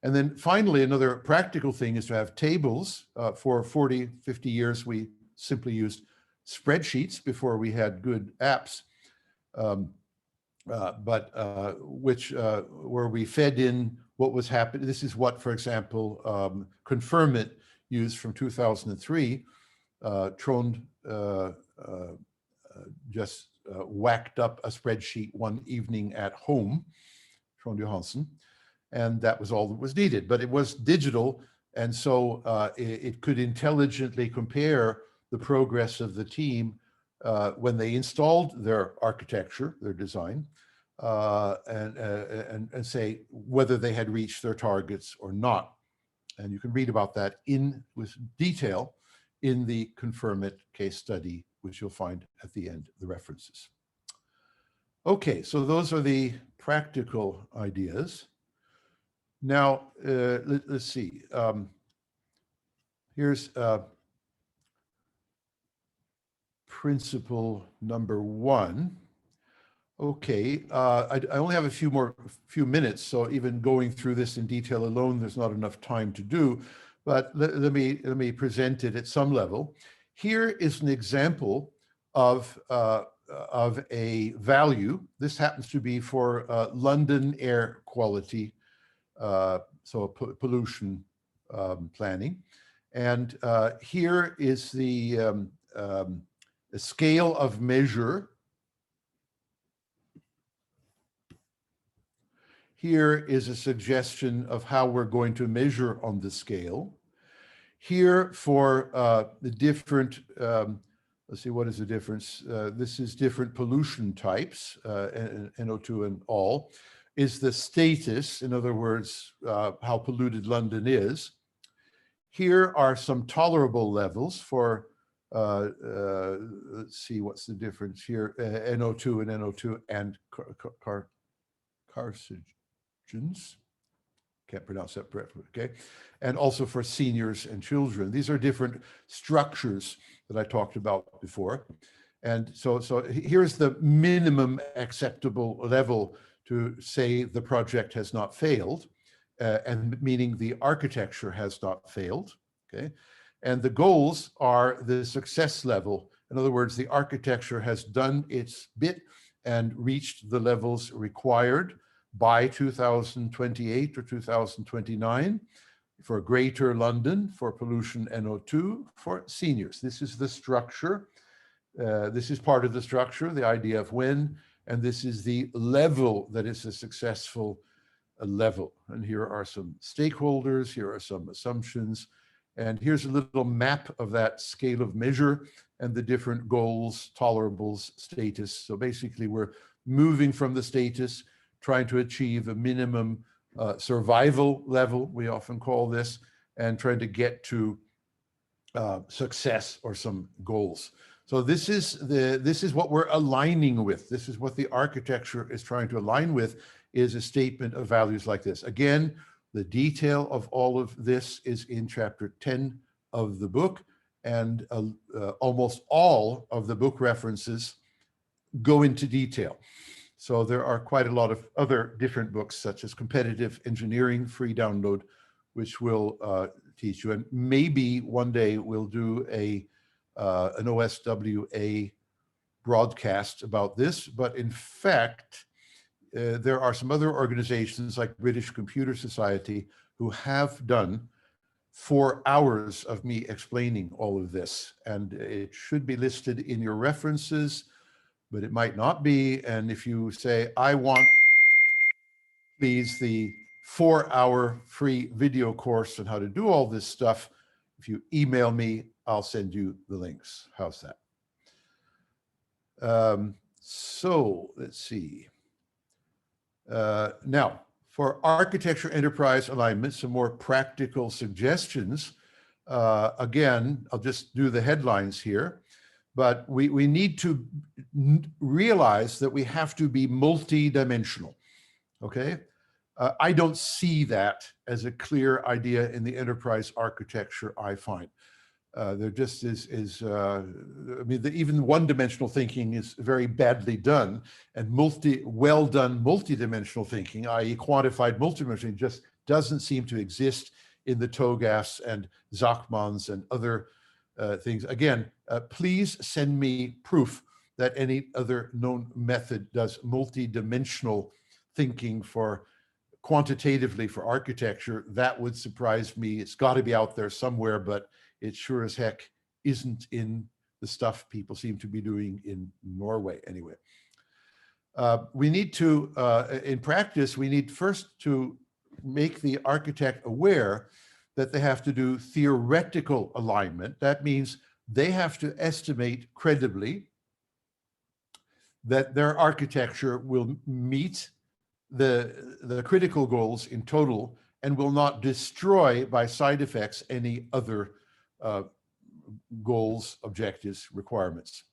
And then finally, another practical thing is to have tables. For 40, 50 years, we simply used spreadsheets before we had good apps. Where we fed in what was happening. This is what, for example, Confirmit used from 2003. Trond just whacked up a spreadsheet one evening at home, Trond Johansen, and that was all that was needed. But it was digital, and so it could intelligently compare the progress of the team when they installed their architecture, their design, and say whether they had reached their targets or not. And you can read about that with detail in the Confirmit case study, which you'll find at the end, the references. Okay, so those are the practical ideas. Now, let's see. Here's principle number one. Okay, I only have a few minutes, so even going through this in detail alone, there's not enough time to do. But let me present it at some level. Here is an example of a value. This happens to be for London air quality, so pollution planning. And here is the scale of measure. Here is a suggestion of how we're going to measure on the scale. Here for the different, let's see, what is the difference? This is different pollution types, NO2 and all, is the status, in other words, how polluted London is. Here are some tolerable levels for, let's see, what's the difference here? NO2 and NO2 and carcinogens. Can't pronounce that correctly, okay? And also for seniors and children. These are different structures that I talked about before. And so here's the minimum acceptable level to say the project has not failed, and meaning the architecture has not failed, okay? And the goals are the success level. In other words, the architecture has done its bit and reached the levels required by 2028 or 2029 for Greater London, for pollution NO2, for seniors. This is the structure. This is part of the structure, the idea of when, and this is the level that is a successful level. And here are some stakeholders, here are some assumptions, and here's a little map of that scale of measure and the different goals, tolerables, status. So basically we're moving from the status, trying to achieve a minimum survival level, we often call this, and trying to get to success or some goals. So this is what we're aligning with. This is what the architecture is trying to align with, is a statement of values like this. Again, the detail of all of this is in chapter 10 of the book, and almost all of the book references go into detail. So there are quite a lot of other different books, such as Competitive Engineering, free download, which will teach you. And maybe one day we'll do an OSWA broadcast about this. But in fact, there are some other organizations like British Computer Society who have done 4 hours of me explaining all of this. And it should be listed in your references, but it might not be. And if you say, I want, please, the 4-hour free video course on how to do all this stuff, if you email me, I'll send you the links. How's that? So let's see. Now, for architecture enterprise alignment, some more practical suggestions. Again, I'll just do the headlines here. But we need to realize that we have to be multi-dimensional, okay? I don't see that as a clear idea in the enterprise architecture, I find. There just is I mean, even one-dimensional thinking is very badly done, and well-done multi-dimensional thinking, i.e. quantified multi-dimensional, just doesn't seem to exist in the TOGAFs and Zachmans and other things. Again, please send me proof that any other known method does multi-dimensional thinking for quantitatively for architecture. That would surprise me. It's got to be out there somewhere, but it sure as heck isn't in the stuff people seem to be doing in Norway anyway. We need to, in practice, we need first to make the architect aware that they have to do theoretical alignment. That means they have to estimate credibly that their architecture will meet the critical goals in total and will not destroy by side effects any other goals, objectives, requirements.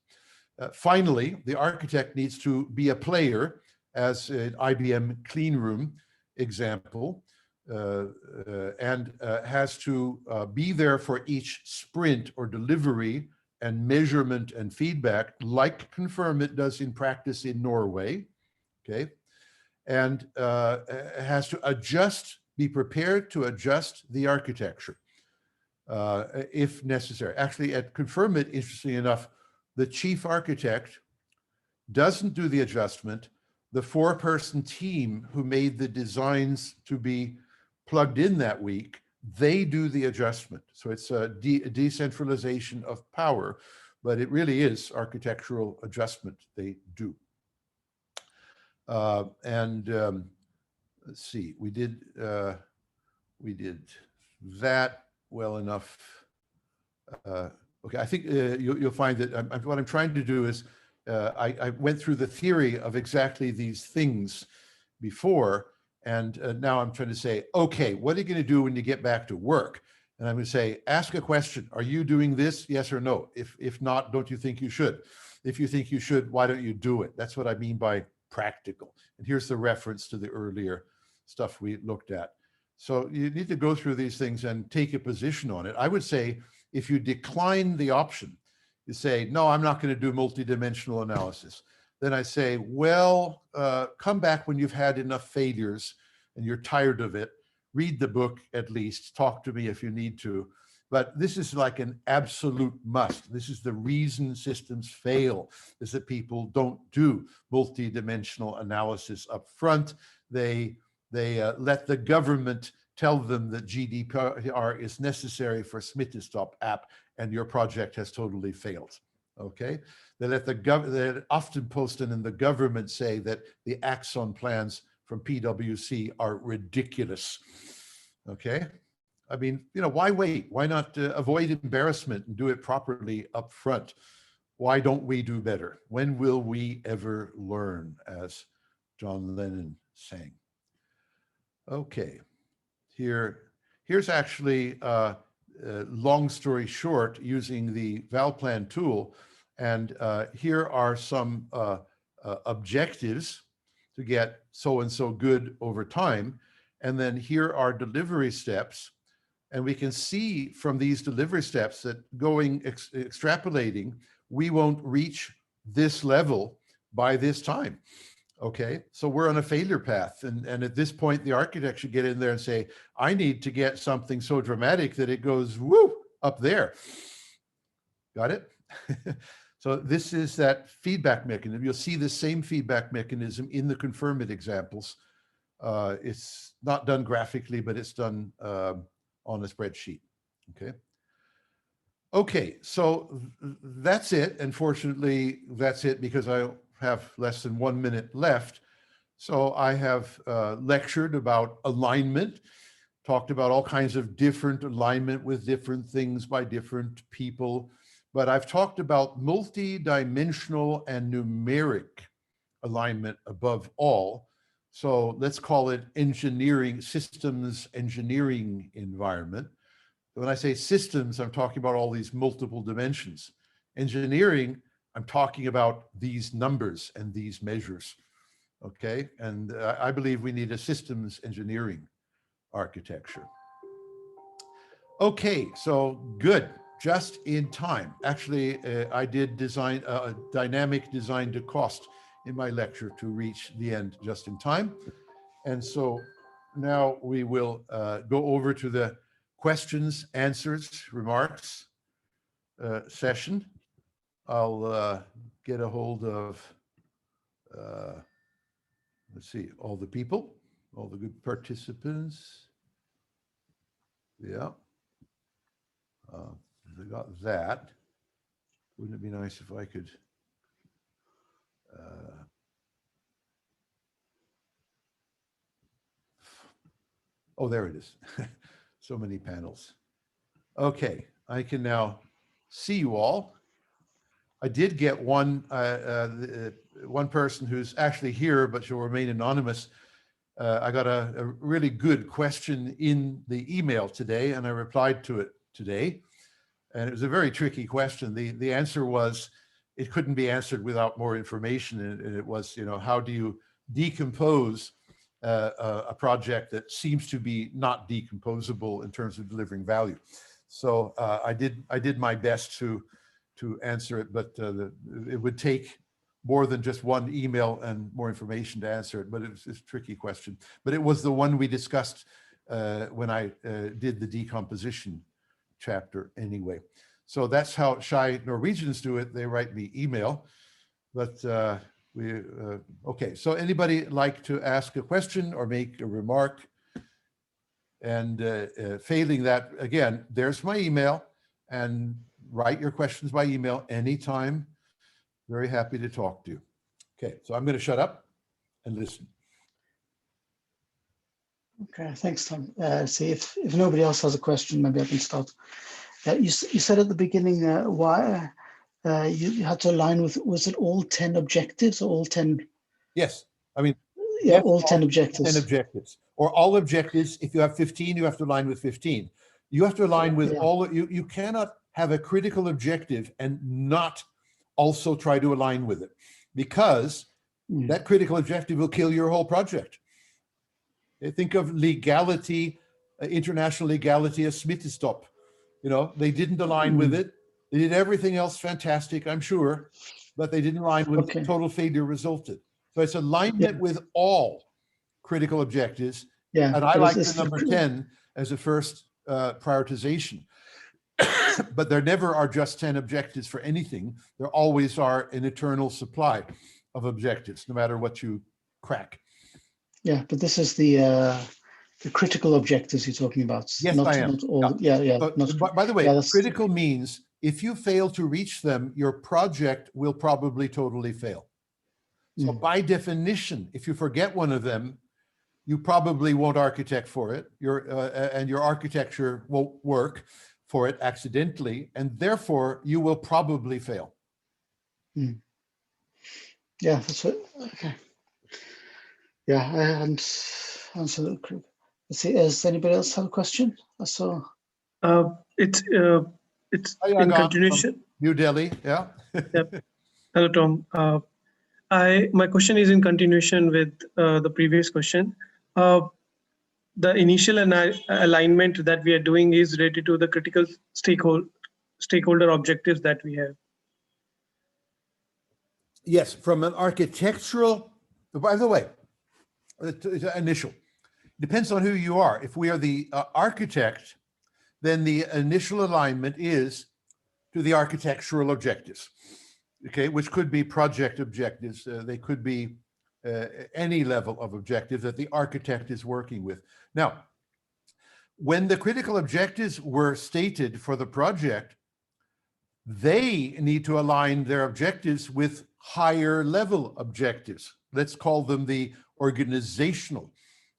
Finally, the architect needs to be a player, as an IBM Cleanroom example, and has to be there for each sprint or delivery and measurement and feedback, like Confirmit does in practice in Norway, okay? And has to adjust, be prepared to adjust the architecture if necessary. Actually, at Confirmit, interestingly enough, the chief architect doesn't do the adjustment. The 4-person team who made the designs to be plugged in that week, they do the adjustment. So it's a decentralization of power, but it really is architectural adjustment they do. Let's see, we did that well enough. Okay, I think you'll find that what I'm trying to do is I went through the theory of exactly these things before, and now I'm trying to say, okay, what are you going to do when you get back to work? And I'm going to say, ask a question. Are you doing this? Yes or no? If not, don't you think you should? If you think you should, why don't you do it? That's what I mean by practical. And here's the reference to the earlier stuff we looked at. So you need to go through these things and take a position on it. I would say if you decline the option, you say, no, I'm not going to do multidimensional analysis. Then I say, well, come back when you've had enough failures and you're tired of it. Read the book at least, talk to me if you need to. But this is like an absolute must. This is the reason systems fail, is that people don't do multidimensional analysis up front. They let the government tell them that GDPR is necessary for Smittystop app, and your project has totally failed. Okay, they let the often Posten and the government say that the Axon plans from PwC are ridiculous. Okay, I mean, you know, why wait? Why not avoid embarrassment and do it properly up front? Why don't we do better? When will we ever learn, as John Lennon sang? Okay, here's actually long story short, using the Valplan tool. And here are some objectives to get so-and-so good over time. And then here are delivery steps. And we can see from these delivery steps that extrapolating, we won't reach this level by this time. Okay, so we're on a failure path. And at this point, the architect should get in there and say, I need to get something so dramatic that it goes, woo, up there. Got it? So this is that feedback mechanism. You'll see the same feedback mechanism in the confirm it examples. It's not done graphically, but it's done on a spreadsheet. Okay. Okay, so that's it. Unfortunately, that's it because I have less than 1 minute left. So I have lectured about alignment, talked about all kinds of different alignment with different things by different people, but I've talked about multi-dimensional and numeric alignment above all. So let's call it engineering, systems engineering environment. When I say systems, I'm talking about all these multiple dimensions. Engineering, I'm talking about these numbers and these measures, okay? And I believe we need a systems engineering architecture. Okay, so good, just in time. Actually, I did design dynamic design to cost in my lecture to reach the end just in time. And so now we will go over to the questions, answers, remarks session. I'll get a hold of, let's see, all the people, all the good participants. Yeah, I got that. Wouldn't it be nice if I could, oh, there it is. So many panels. Okay, I can now see you all. I did get one person who's actually here, but she'll remain anonymous. I got a really good question in the email today, and I replied to it today. And it was a very tricky question. The answer was, it couldn't be answered without more information. And it was, you know, how do you decompose a project that seems to be not decomposable in terms of delivering value? So I did my best to answer it, but it would take more than just one email and more information to answer it, but it's a tricky question. But it was the one we discussed when I did the decomposition chapter anyway. So that's how shy Norwegians do it. They write me email. But okay, so anybody like to ask a question or make a remark? And failing that, again, there's my email, and write your questions by email anytime. Very happy to talk to you. Okay, so I'm going to shut up and listen. Okay, thanks, Tom. See, if nobody else has a question, maybe I can start. You said at the beginning why you had to align with, was it all 10 objectives or all 10? Yes, I mean, Yeah, yes, all 10 objectives. 10 objectives, or all objectives. If you have 15, you have to align with 15. You have to align with all. You cannot have a critical objective and not also try to align with it, because that critical objective will kill your whole project. Think of legality, international legality as Smittestop. You know, they didn't align with it. They did everything else fantastic, I'm sure, but they didn't align with it. Total failure resulted. So it's alignment with all critical objectives. Yeah, and I like the number 10 as a first prioritization. But there never are just 10 objectives for anything. There always are an eternal supply of objectives, no matter what you crack. Yeah, but this is the critical objectives you're talking about. Yes, not, I am. Not all, yeah. By the way, critical means if you fail to reach them, your project will probably totally fail. So by definition, if you forget one of them, you probably won't architect for it. And your architecture won't work for it accidentally, and therefore you will probably fail. Yeah, that's it. Okay. Yeah, I hadn't answered it. Let's see, does anybody else have a question? I saw. It's in continuation. New Delhi, yeah. Yep. Hello, Tom. My question is in continuation with the previous question. The initial alignment that we are doing is related to the critical stakeholder objectives that we have. Yes, from an architectural, by the way, initial, depends on who you are. If we are the architect, then the initial alignment is to the architectural objectives, okay, which could be project objectives. They could be any level of objective that the architect is working with. Now, when the critical objectives were stated for the project, they need to align their objectives with higher level objectives. Let's call them the organizational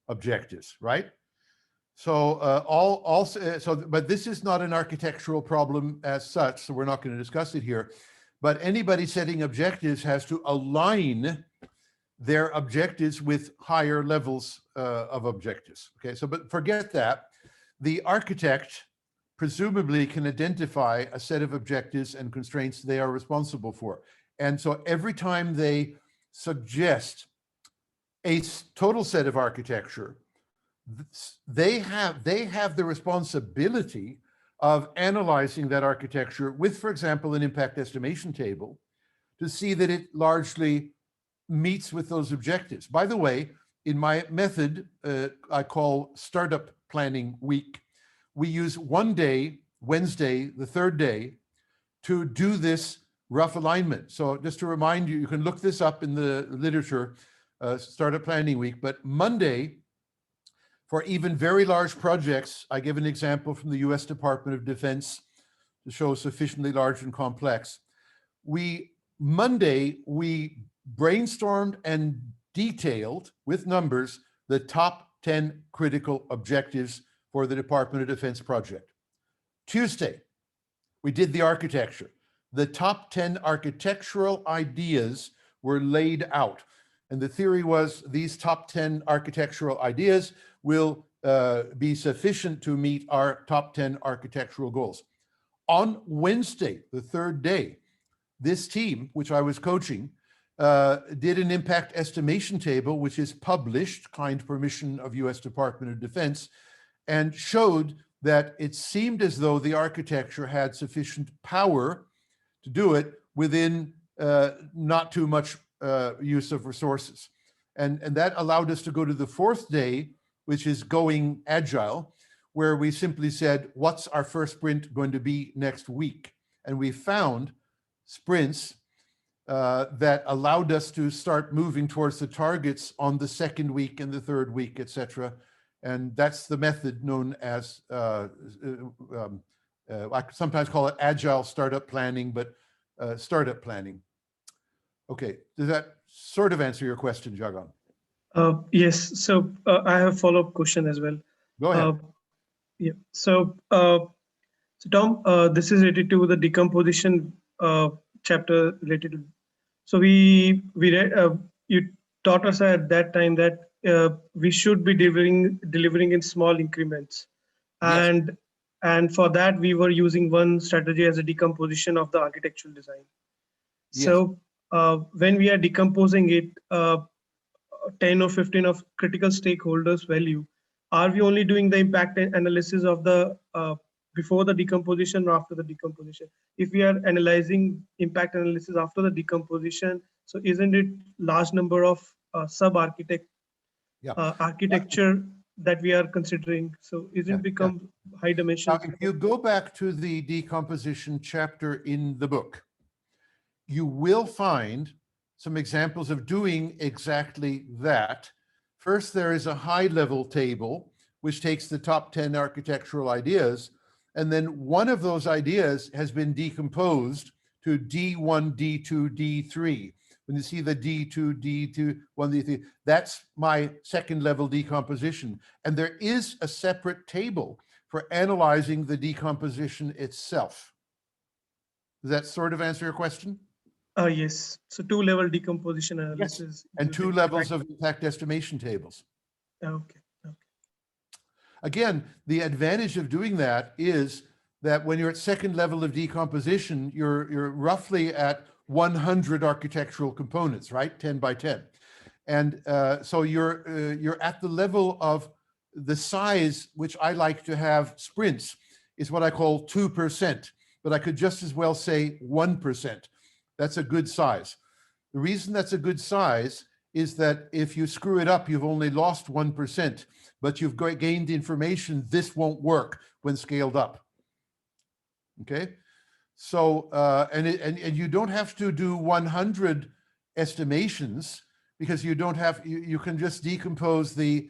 objectives, right? So but this is not an architectural problem as such, so we're not going to discuss it here. But anybody setting objectives has to align their objectives with higher levels of objectives. Okay, so but forget that. The architect presumably can identify a set of objectives and constraints they are responsible for. And so every time they suggest a total set of architecture, they have the responsibility of analyzing that architecture with, for example, an impact estimation table to see that it largely meets with those objectives. By the way, in my method, I call Startup Planning Week, we use one day, Wednesday, the third day, to do this rough alignment. So just to remind you, you can look this up in the literature, Startup Planning Week, but Monday, for even very large projects, I give an example from the US Department of Defense to show sufficiently large and complex. Monday, we brainstormed and detailed with numbers the top 10 critical objectives for the Department of Defense project. Tuesday, we did the architecture. The top 10 architectural ideas were laid out. And the theory was these top 10 architectural ideas will be sufficient to meet our top 10 architectural goals. On Wednesday, the third day, this team, which I was coaching, did an impact estimation table, which is published, kind permission of US Department of Defense, and showed that it seemed as though the architecture had sufficient power to do it within not too much use of resources. And that allowed us to go to the fourth day, which is going agile, where we simply said, what's our first sprint going to be next week? And we found sprints that allowed us to start moving towards the targets on the second week and the third week, etc. And that's the method known as, I sometimes call it agile startup planning, but startup planning. Okay, does that sort of answer your question, Jagan? Yes, so I have a follow-up question as well. Go ahead. Yeah, so Tom, this is related to the decomposition chapter related to. So we read, you taught us at that time that we should be delivering in small increments, Yes. and for that we were using one strategy as a decomposition of the architectural design. Yes. So when we are decomposing it, 10 or 15 of critical stakeholders value, are we only doing the impact analysis of the before the decomposition or after the decomposition? If we are analyzing impact analysis after the decomposition, so isn't it large number of architecture that we are considering? So isn't become high dimension? Now, if you go back to the decomposition chapter in the book, you will find some examples of doing exactly that. First, there is a high-level table, which takes the top 10 architectural ideas, and then one of those ideas has been decomposed to D1, D2, D3. When you see the D2, D2, 1, D3, that's my second level decomposition. And there is a separate table for analyzing the decomposition itself. Does that sort of answer your question? Yes, so two-level decomposition analysis. And two levels of impact estimation tables. Okay. Again, the advantage of doing that is that when you're at second level of decomposition, you're roughly at 100 architectural components, right? 10 by 10. And so you're at the level of the size, which I like to have sprints, is what I call 2%, but I could just as well say 1%. That's a good size. The reason that's a good size is that if you screw it up, you've only lost 1%, but you've gained information. This won't work when scaled up. Okay, so and you don't have to do 100 estimations because you don't have. You can just decompose the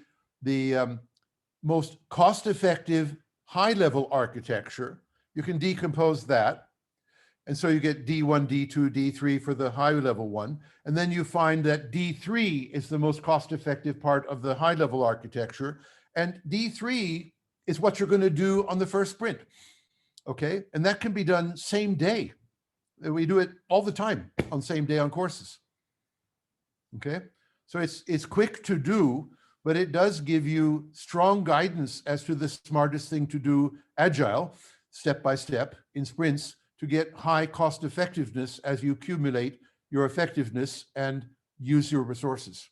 most cost-effective high-level architecture. You can decompose that. And so you get D1, D2, D3 for the high level one. And then you find that D3 is the most cost-effective part of the high level architecture. And D3 is what you're going to do on the first sprint. Okay. And that can be done same day. We do it all the time on same day on courses. Okay. So it's quick to do, but it does give you strong guidance as to the smartest thing to do agile, step by step in sprints, to get high cost effectiveness as you accumulate your effectiveness and use your resources.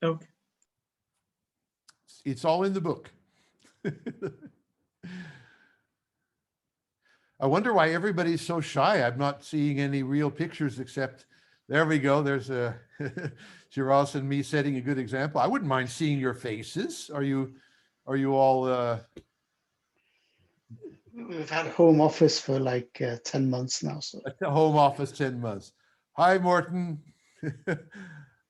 Okay. It's all in the book. I wonder why everybody's so shy. I'm not seeing any real pictures except, there we go. There's a Shiraz and me setting a good example. I wouldn't mind seeing your faces. Are you all, We've had home office for like 10 months now. So home office 10 months. Hi, Morten.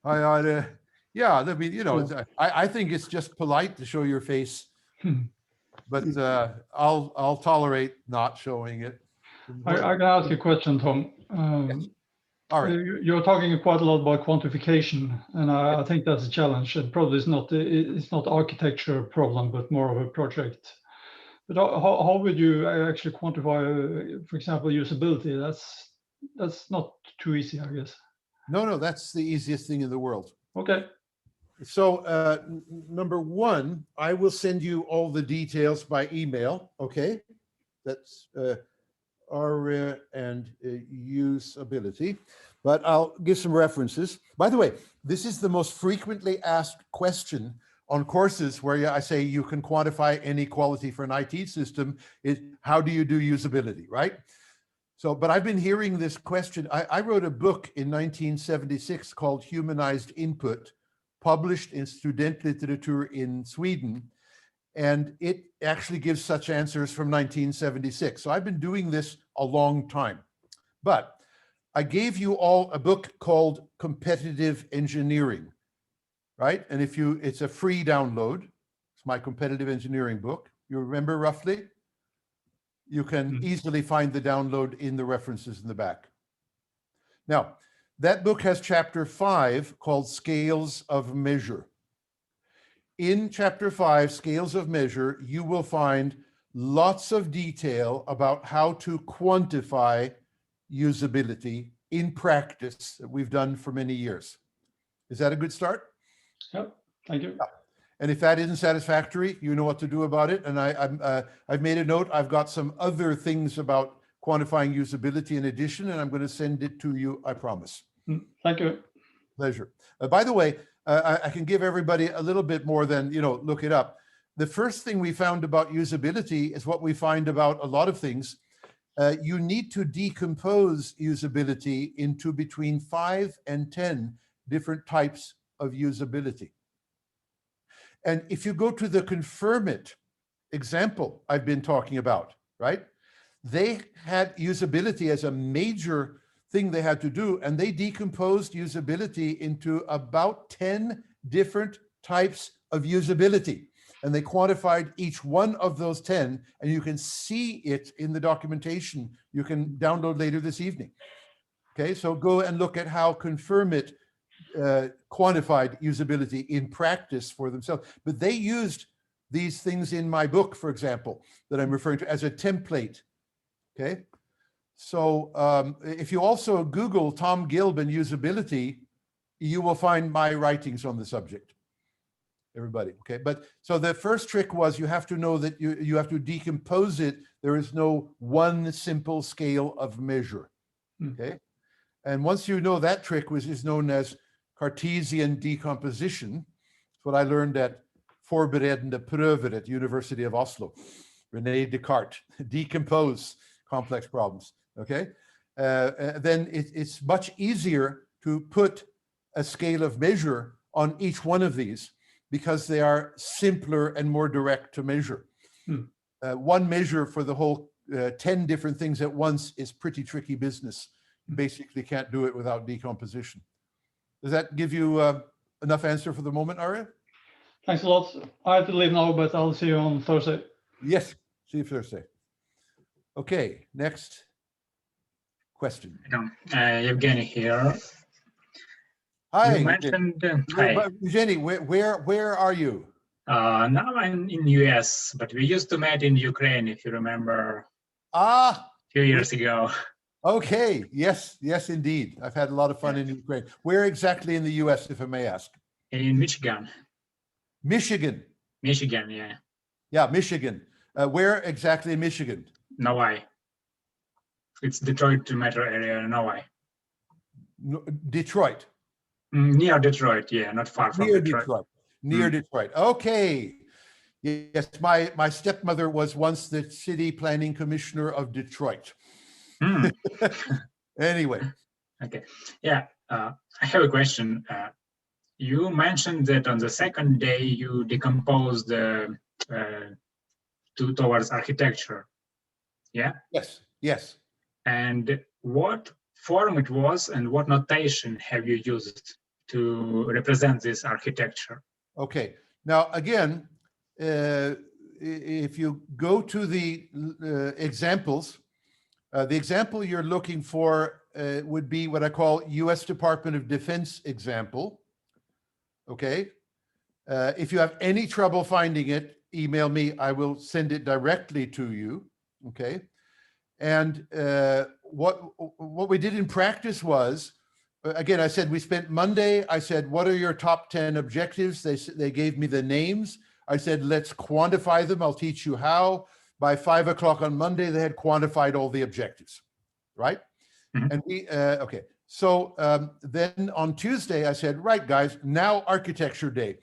Hi, Ida. Yeah, I mean, you know, I think it's just polite to show your face, but I'll tolerate not showing it. I can ask you a question, Tom. Yes. All right. You're talking quite a lot about quantification, and I think that's a challenge. And probably it's not architecture problem, but more of a project. But how would you actually quantify, for example, usability? That's not too easy, I guess. No, that's the easiest thing in the world. Okay. So number one, I will send you all the details by email. Okay, that's ARIA and usability, but I'll give some references. By the way, this is the most frequently asked question on courses where I say you can quantify any quality for an IT system. Is how do you do usability, right? So, but I've been hearing this question. I wrote a book in 1976 called Humanized Input, published in Studentlitteratur in Sweden. And it actually gives such answers from 1976. So I've been doing this a long time. But I gave you all a book called Competitive Engineering, right? And it's a free download. It's my competitive engineering book. You remember roughly? You can easily find the download in the references in the back. Now, that book has chapter 5 called Scales of Measure. In chapter 5, Scales of Measure, you will find lots of detail about how to quantify usability in practice that we've done for many years. Is that a good start? Yep, thank you. Yeah. And if that isn't satisfactory, you know what to do about it. And I've made a note. I've got some other things about quantifying usability in addition, and I'm going to send it to you, I promise. Thank you. Pleasure. By the way, I can give everybody a little bit more than, look it up. The first thing we found about usability is what we find about a lot of things. You need to decompose usability into between 5 and 10 different types of usability. And if you go to the Confirm It example I've been talking about, right? They had usability as a major thing they had to do, and they decomposed usability into about 10 different types of usability. And they quantified each one of those 10, and you can see it in the documentation you can download later this evening. Okay, so go and look at how Confirm It quantified usability in practice for themselves. But they used these things in my book, for example, that I'm referring to as a template. Okay, so if you also Google Tom Gilbin usability, you will find my writings on the subject. Everybody, okay? But so the first trick was you have to know that you have to decompose it. There is no one simple scale of measure, okay? And once you know that trick, which is known as Cartesian decomposition, it's what I learned at Voorbereidende Prøver at University of Oslo. René Descartes, decompose complex problems, okay? Then it's much easier to put a scale of measure on each one of these because they are simpler and more direct to measure. One measure for the whole 10 different things at once is pretty tricky business. You basically can't do it without decomposition. Does that give you enough answer for the moment, Arya? Thanks a lot. I have to leave now, but I'll see you on Thursday. Yes, see you Thursday. Okay, next question. Evgeny here. Hi, You mentioned, hi. Jenny, where are you? Now I'm in US, but we used to meet in Ukraine, if you remember, a few years ago. Okay, yes, indeed. I've had a lot of fun in Ukraine. Where exactly in the US, if I may ask? In Michigan. Michigan. Michigan, yeah. Yeah, Michigan. Where exactly in Michigan? Novi. It's Detroit metro area, Novi. Detroit. Near Detroit, yeah, not far from Detroit. Near Detroit. Okay. Yes, my stepmother was once the city planning commissioner of Detroit. Anyway. Okay. Yeah, I have a question. You mentioned that on the second day you decomposed towards architecture. Yeah? Yes. And what form it was and what notation have you used to represent this architecture? Okay. Now, again, if you go to the examples, the example you're looking for would be what I call US Department of Defense example. Okay. If you have any trouble finding it, email me. I will send it directly to you. Okay. And what we did in practice was, again, I said, we spent Monday. I said, what are your top 10 objectives? They gave me the names. I said, let's quantify them. I'll teach you how. By 5 o'clock on Monday, they had quantified all the objectives, right? And we, okay. So then on Tuesday, I said, right, guys, now architecture day.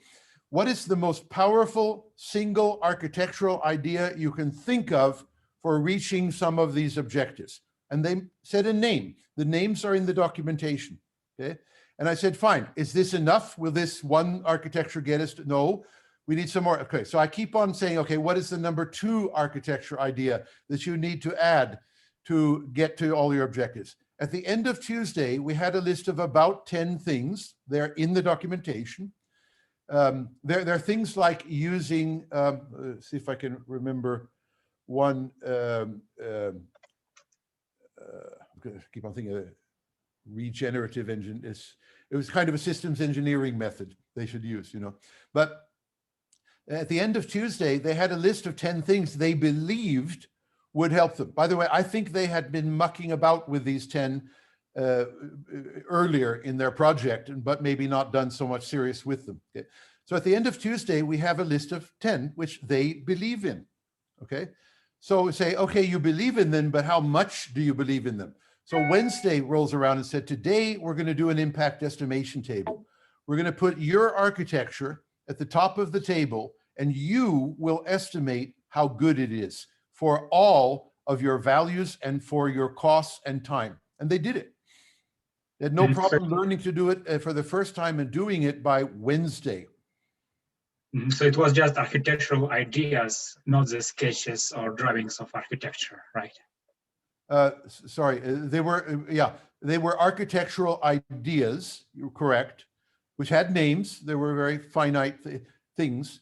What is the most powerful single architectural idea you can think of for reaching some of these objectives? And they said a name. The names are in the documentation, okay? And I said, fine, is this enough? Will this one architecture get us to? No, We need some more. Okay, so I keep on saying, okay, what is the number 2 architecture idea that you need to add to get to all your objectives? At the end of Tuesday, we had a list of about 10 things. They're in the documentation. There are things like using, see if I can remember one, keep on thinking of regenerative engine. It was kind of a systems engineering method they should use, you know. But at the end of Tuesday, they had a list of 10 things they believed would help them. By the way, I think they had been mucking about with these 10 earlier in their project, but maybe not done so much serious with them. Okay? So at the end of Tuesday, we have a list of 10 which they believe in. Okay, so we say, okay, you believe in them, but how much do you believe in them? So Wednesday rolls around and said, today we're going to do an impact estimation table. We're going to put your architecture at the top of the table, and you will estimate how good it is for all of your values and for your costs and time. And they did it. They had no problem learning to do it for the first time and doing it by Wednesday. So it was just architectural ideas, not the sketches or drawings of architecture, right? Sorry, they were architectural ideas, you're correct, which had names. They were very finite things.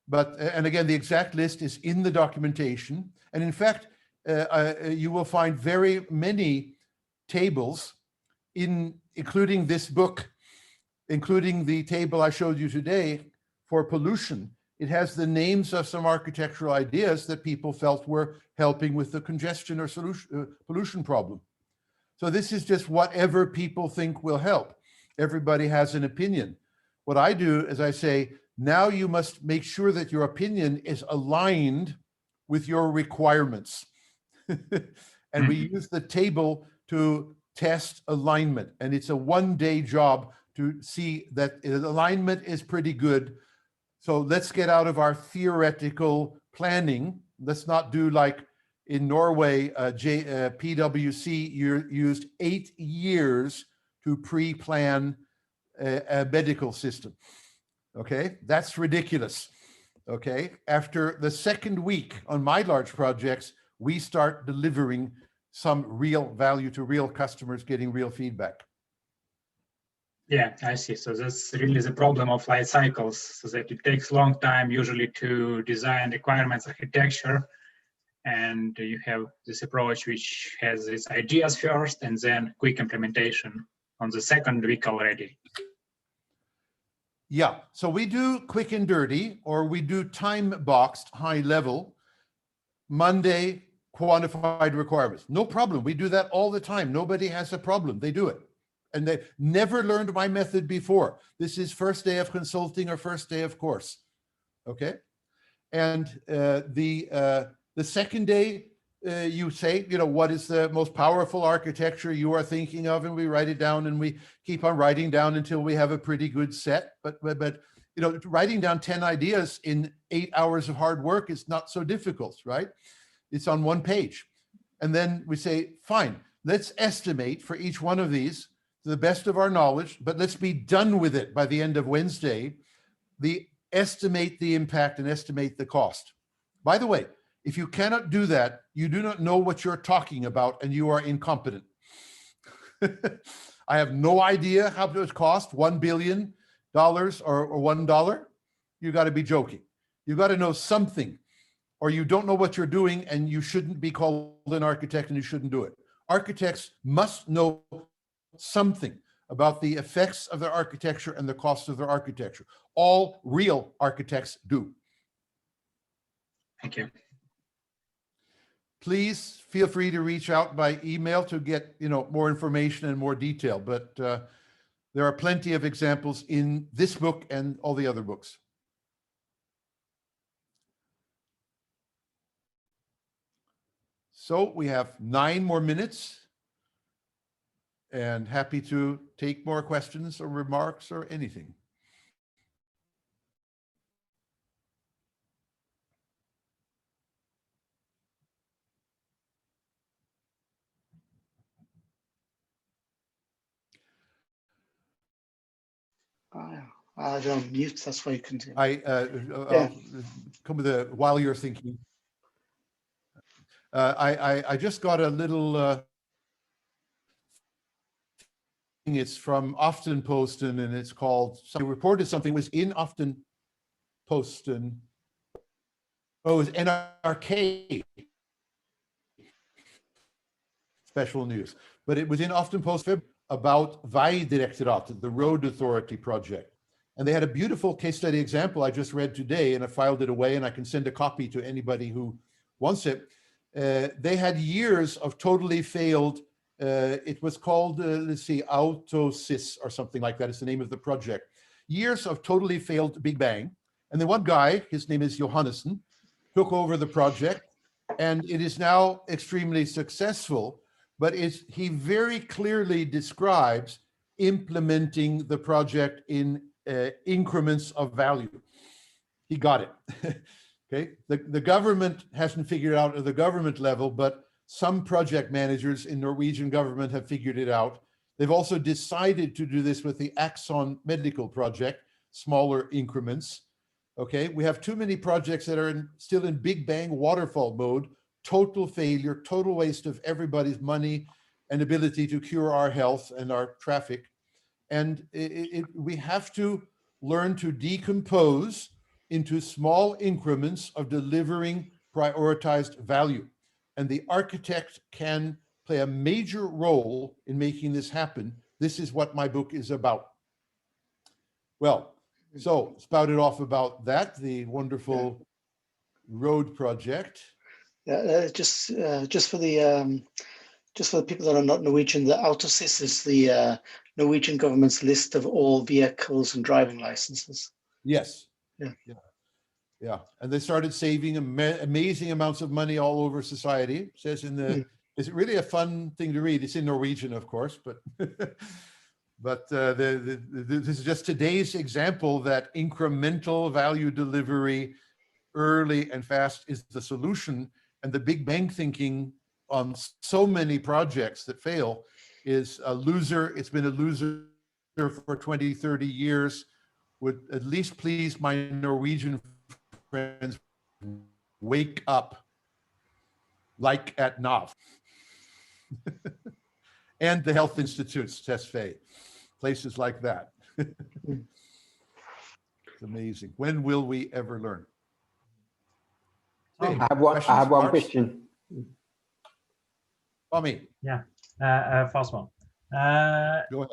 But, and again, the exact list is in the documentation. And in fact, you will find very many tables including this book, including the table I showed you today for pollution. It has the names of some architectural ideas that people felt were helping with the congestion or pollution problem. So this is just whatever people think will help. Everybody has an opinion. What I do is I say, now you must make sure that your opinion is aligned with your requirements. And we use the table to test alignment. And it's a one-day job to see that alignment is pretty good. So let's get out of our theoretical planning. Let's not do like in Norway, PwC used 8 years to pre-plan a medical system. Okay, that's ridiculous. Okay, after the second week on my large projects, we start delivering some real value to real customers, getting real feedback. Yeah, I see. So that's really the problem of life cycles, so that it takes a long time usually to design requirements, architecture, and you have this approach which has its ideas first and then quick implementation on the second week already. Yeah, so we do quick and dirty, or we do time-boxed high level, Monday quantified requirements. No problem, we do that all the time. Nobody has a problem, they do it. And they never learned my method before. This is first day of consulting or first day of course, okay? And the second day, you say, you know, what is the most powerful architecture you are thinking of, and we write it down, and we keep on writing down until we have a pretty good set. But you know, writing down 10 ideas in 8 hours of hard work is not so difficult, right? It's on one page. And then we say, fine, let's estimate for each one of these to the best of our knowledge, but let's be done with it by the end of Wednesday. Estimate the impact and estimate the cost. By the way, if you cannot do that, you do not know what you're talking about and you are incompetent. I have no idea how much it cost, $1 billion or $1. You got to be joking. You got to know something, or you don't know what you're doing and you shouldn't be called an architect and you shouldn't do it. Architects must know something about the effects of their architecture and the cost of their architecture. All real architects do. Thank you. Please feel free to reach out by email to get, you know, more information and more detail, but there are plenty of examples in this book and all the other books. So we have 9 more minutes, and happy to take more questions or remarks or anything. I don't mute, that's why you continue. I'll come with a, while you're thinking. I just got a little, it's from Aftenposten, and it's called, somebody reported something was in Aftenposten. Oh, it was NRK. Special news. But it was in Aftenposten about Veidirektoratet, the road authority project. And they had a beautiful case study example I just read today, and I filed it away, and I can send a copy to anybody who wants it. They had years of totally failed, it was called, let's see, Autosys or something like that is the name of the project. Years of totally failed Big Bang. And then one guy, his name is Johannessen, took over the project, and it is now extremely successful, but he very clearly describes implementing the project in increments of value. He got it. Okay, the government hasn't figured out at the government level, but some project managers in Norwegian government have figured it out. They've also decided to do this with the Axon Medical project, smaller increments. Okay, we have too many projects that are still in Big Bang waterfall mode, total failure, total waste of everybody's money and ability to cure our health and our traffic. And we have to learn to decompose into small increments of delivering prioritized value. And the architect can play a major role in making this happen. This is what my book is about. Well, so spouted off about that, the wonderful road project. Yeah, just for the people that are not Norwegian, the Autosys is the Norwegian government's list of all vehicles and driving licenses. Yes. Yeah. Yeah. Yeah. And they started saving amazing amounts of money all over society. It says in the, it's really a fun thing to read. It's in Norwegian, of course, but but this is just today's example that incremental value delivery early and fast is the solution. And the Big Bang thinking on so many projects that fail is a loser. It's been a loser for 20, 30 years. Would at least please my Norwegian friends wake up, like at NAV. And the health institutes, Tesfaye, places like that. It's amazing. When will we ever learn? Hey, I have one question. Tommy, Fast one. go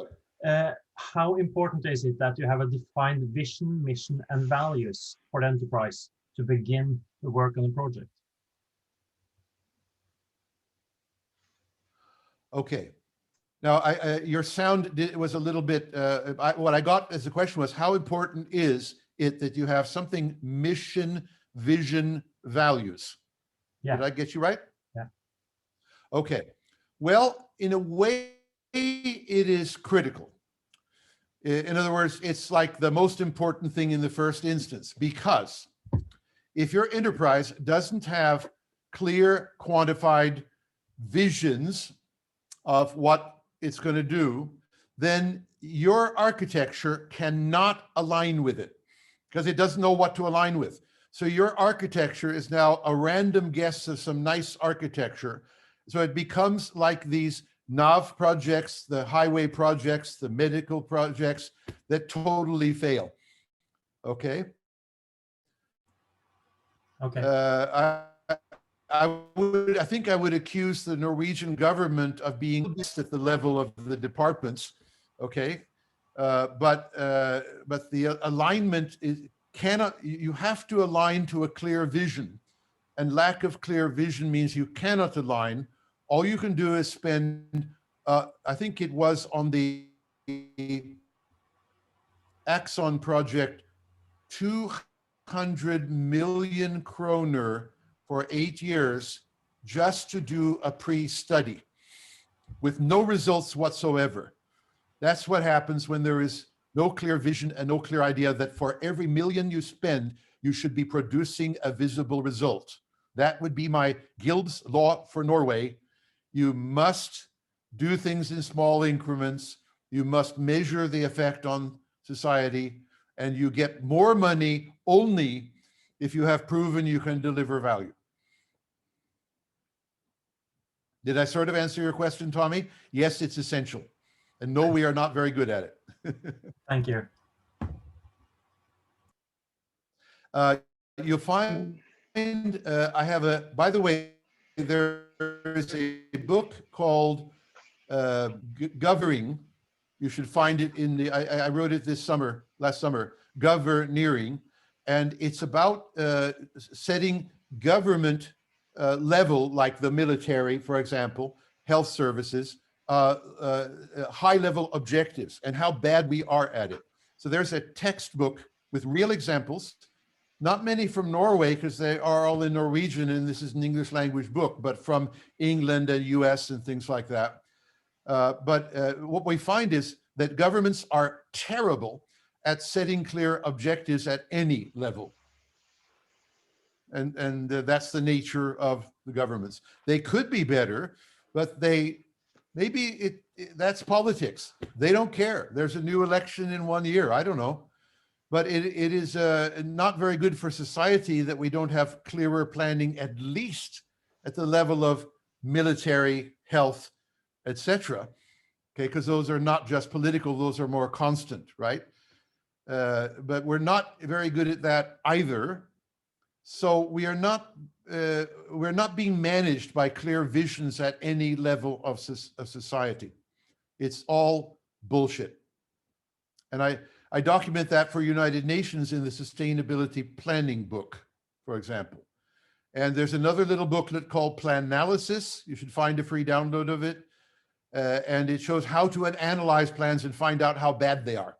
ahead. How important is it that you have a defined vision, mission, and values for the enterprise to begin the work on the project? Okay. Now, your sound was a little bit, what I got as the question was, how important is it that you have something mission, vision, values? Yeah. Did I get you right? Yeah. Okay. Well, in a way, it is critical. In other words, it's like the most important thing in the first instance, because if your enterprise doesn't have clear, quantified visions of what it's going to do, then your architecture cannot align with it because it doesn't know what to align with. So your architecture is now a random guess of some nice architecture. So it becomes like these NAV projects, the highway projects, the medical projects that totally fail. Okay. Okay. I think I would accuse the Norwegian government of being at the level of the departments. Okay. But the alignment you have to align to a clear vision, and lack of clear vision means you cannot align. All you can do is spend, I think it was on the Axon project, 200 million kroner for 8 years just to do a pre-study with no results whatsoever. That's what happens when there is no clear vision and no clear idea that for every million you spend, you should be producing a visible result. That would be my Guild's law for Norway. You must do things in small increments. You must measure the effect on society. and you get more money only if you have proven you can deliver value. Did I sort of answer your question, Tommy? Yes, it's essential. And no, we are not very good at it. Thank you. You'll find, I have a, by the way, there is a book called Governing. You should find it in the, I wrote it this summer, last summer, Governeering. And it's about setting government level, like the military, for example, health services, high level objectives and how bad we are at it. So there's a textbook with real examples, not many from Norway because they are all in Norwegian and this is an English language book, but from England and US and things like that. But what we find is that governments are terrible at setting clear objectives at any level. And that's the nature of the governments. They could be better, but that's politics. They don't care. There's a new election in 1 year. I don't know. But it is not very good for society that we don't have clearer planning, at least at the level of military, health, etc. Okay, because those are not just political, those are more constant, right? But we're not very good at that either. So we're not being managed by clear visions at any level of society. It's all bullshit. And I document that for United Nations in the Sustainability Planning book, for example. And there's another little booklet called Planalysis. You should find a free download of it. And it shows how to analyze plans and find out how bad they are.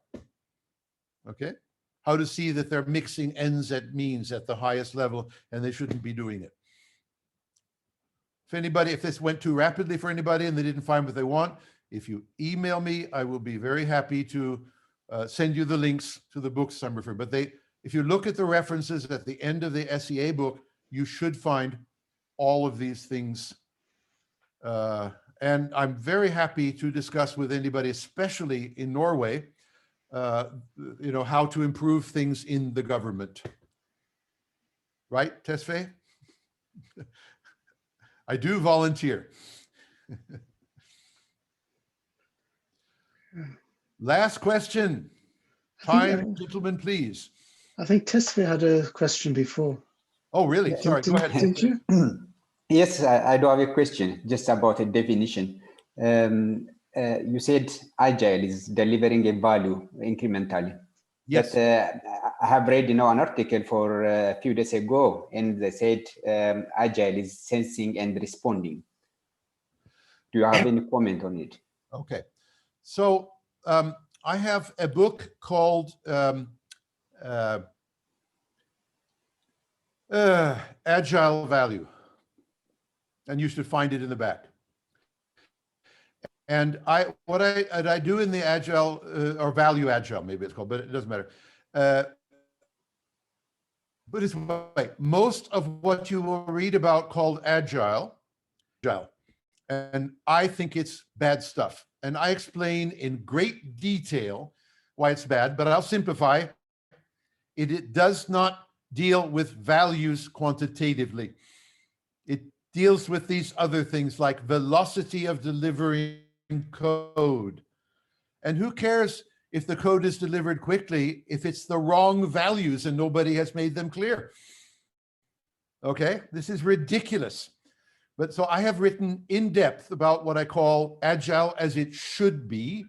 Okay? How to see that they're mixing ends at means at the highest level and they shouldn't be doing it. If this went too rapidly for anybody and they didn't find what they want, if you email me, I will be very happy to send you the links to the books I'm referring. But if you look at the references at the end of the SEA book, you should find all of these things. And I'm very happy to discuss with anybody, especially in Norway, how to improve things in the government. Right, Tesfaye? I do volunteer. Last question. Time, gentlemen, please. I think Tesfaye had a question before. Oh, really? Sorry, go ahead. Didn't you? Yes, I do have a question just about a definition. You said agile is delivering a value incrementally. Yes. But I have read, an article for a few days ago, and they said agile is sensing and responding. Do you have any comment on it? Okay. So I have a book called Agile Value, and you should find it in the back. And what I do in the Agile or Value Agile, maybe it's called, but it doesn't matter. But it's right. Most of what you will read about called Agile, and I think it's bad stuff. And I explain in great detail why it's bad, but I'll simplify. It does not deal with values quantitatively. It deals with these other things like velocity of delivering code. And who cares if the code is delivered quickly if it's the wrong values and nobody has made them clear? Okay, this is ridiculous. But so I have written in depth about what I call Agile as it should be.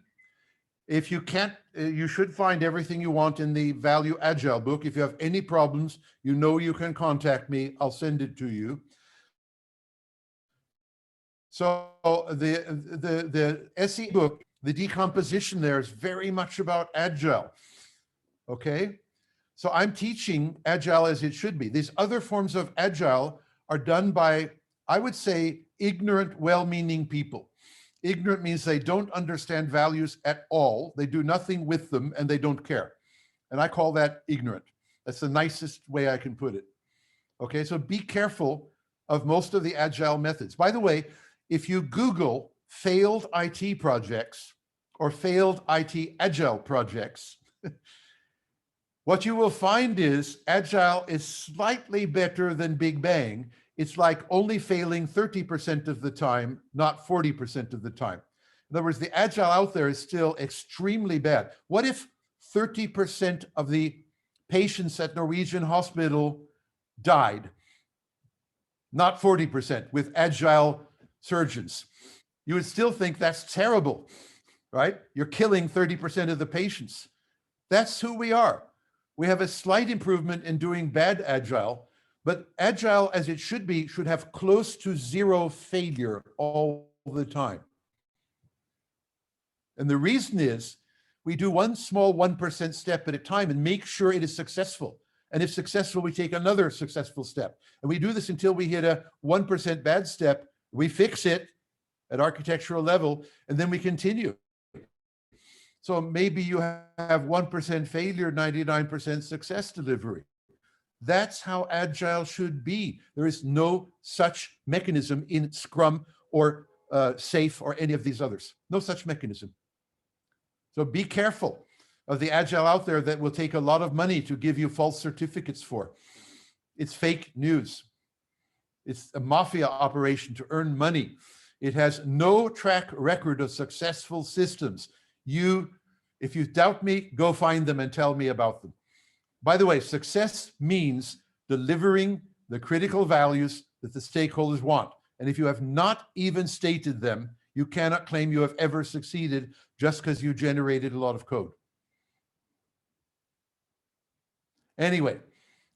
If you can't, you should find everything you want in the Value Agile book. If you have any problems, you can contact me. I'll send it to you. So the SE book, the decomposition there is very much about Agile. Okay, so I'm teaching Agile as it should be. These other forms of Agile are done by, I would say, ignorant, well-meaning people. Ignorant means they don't understand values at all. They do nothing with them and they don't care. And I call that ignorant. That's the nicest way I can put it. Okay, so be careful of most of the Agile methods. By the way, if you Google failed IT projects or failed IT Agile projects, What you will find is Agile is slightly better than Big Bang. It's like only failing 30% of the time, not 40% of the time. In other words, the Agile out there is still extremely bad. What if 30% of the patients at Norwegian Hospital died? Not 40% with Agile surgeons. You would still think that's terrible, right? You're killing 30% of the patients. That's who we are. We have a slight improvement in doing bad Agile, but Agile, as it should be, should have close to zero failure all the time. And the reason is we do one small 1% step at a time and make sure it is successful. And if successful, we take another successful step. And we do this until we hit a 1% bad step. We fix it at architectural level, and then we continue. So maybe you have 1% failure, 99% success delivery. That's how Agile should be. There is no such mechanism in Scrum or SAFe or any of these others. No such mechanism. So be careful of the Agile out there that will take a lot of money to give you false certificates for. It's fake news. It's a mafia operation to earn money. It has no track record of successful systems. If you doubt me, go find them and tell me about them. By the way, success means delivering the critical values that the stakeholders want. And if you have not even stated them, you cannot claim you have ever succeeded just because you generated a lot of code. Anyway,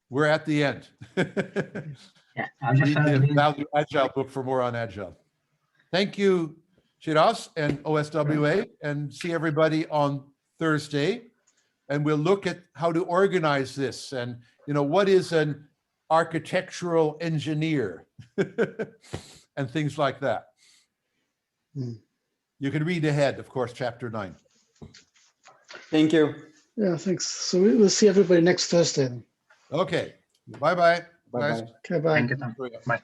we're at the end. Yeah, I'll just Read the Value Agile book for more on Agile. Thank you, Shiraz and OSWA, and see everybody on Thursday. And we'll look at how to organize this and, what is an architectural engineer and things like that. You can read ahead, of course, chapter 9. Thank you. Yeah, thanks. So we'll see everybody next Thursday. Okay. Bye-bye. Bye-bye. Okay, bye. Thank you, Tom. Bye.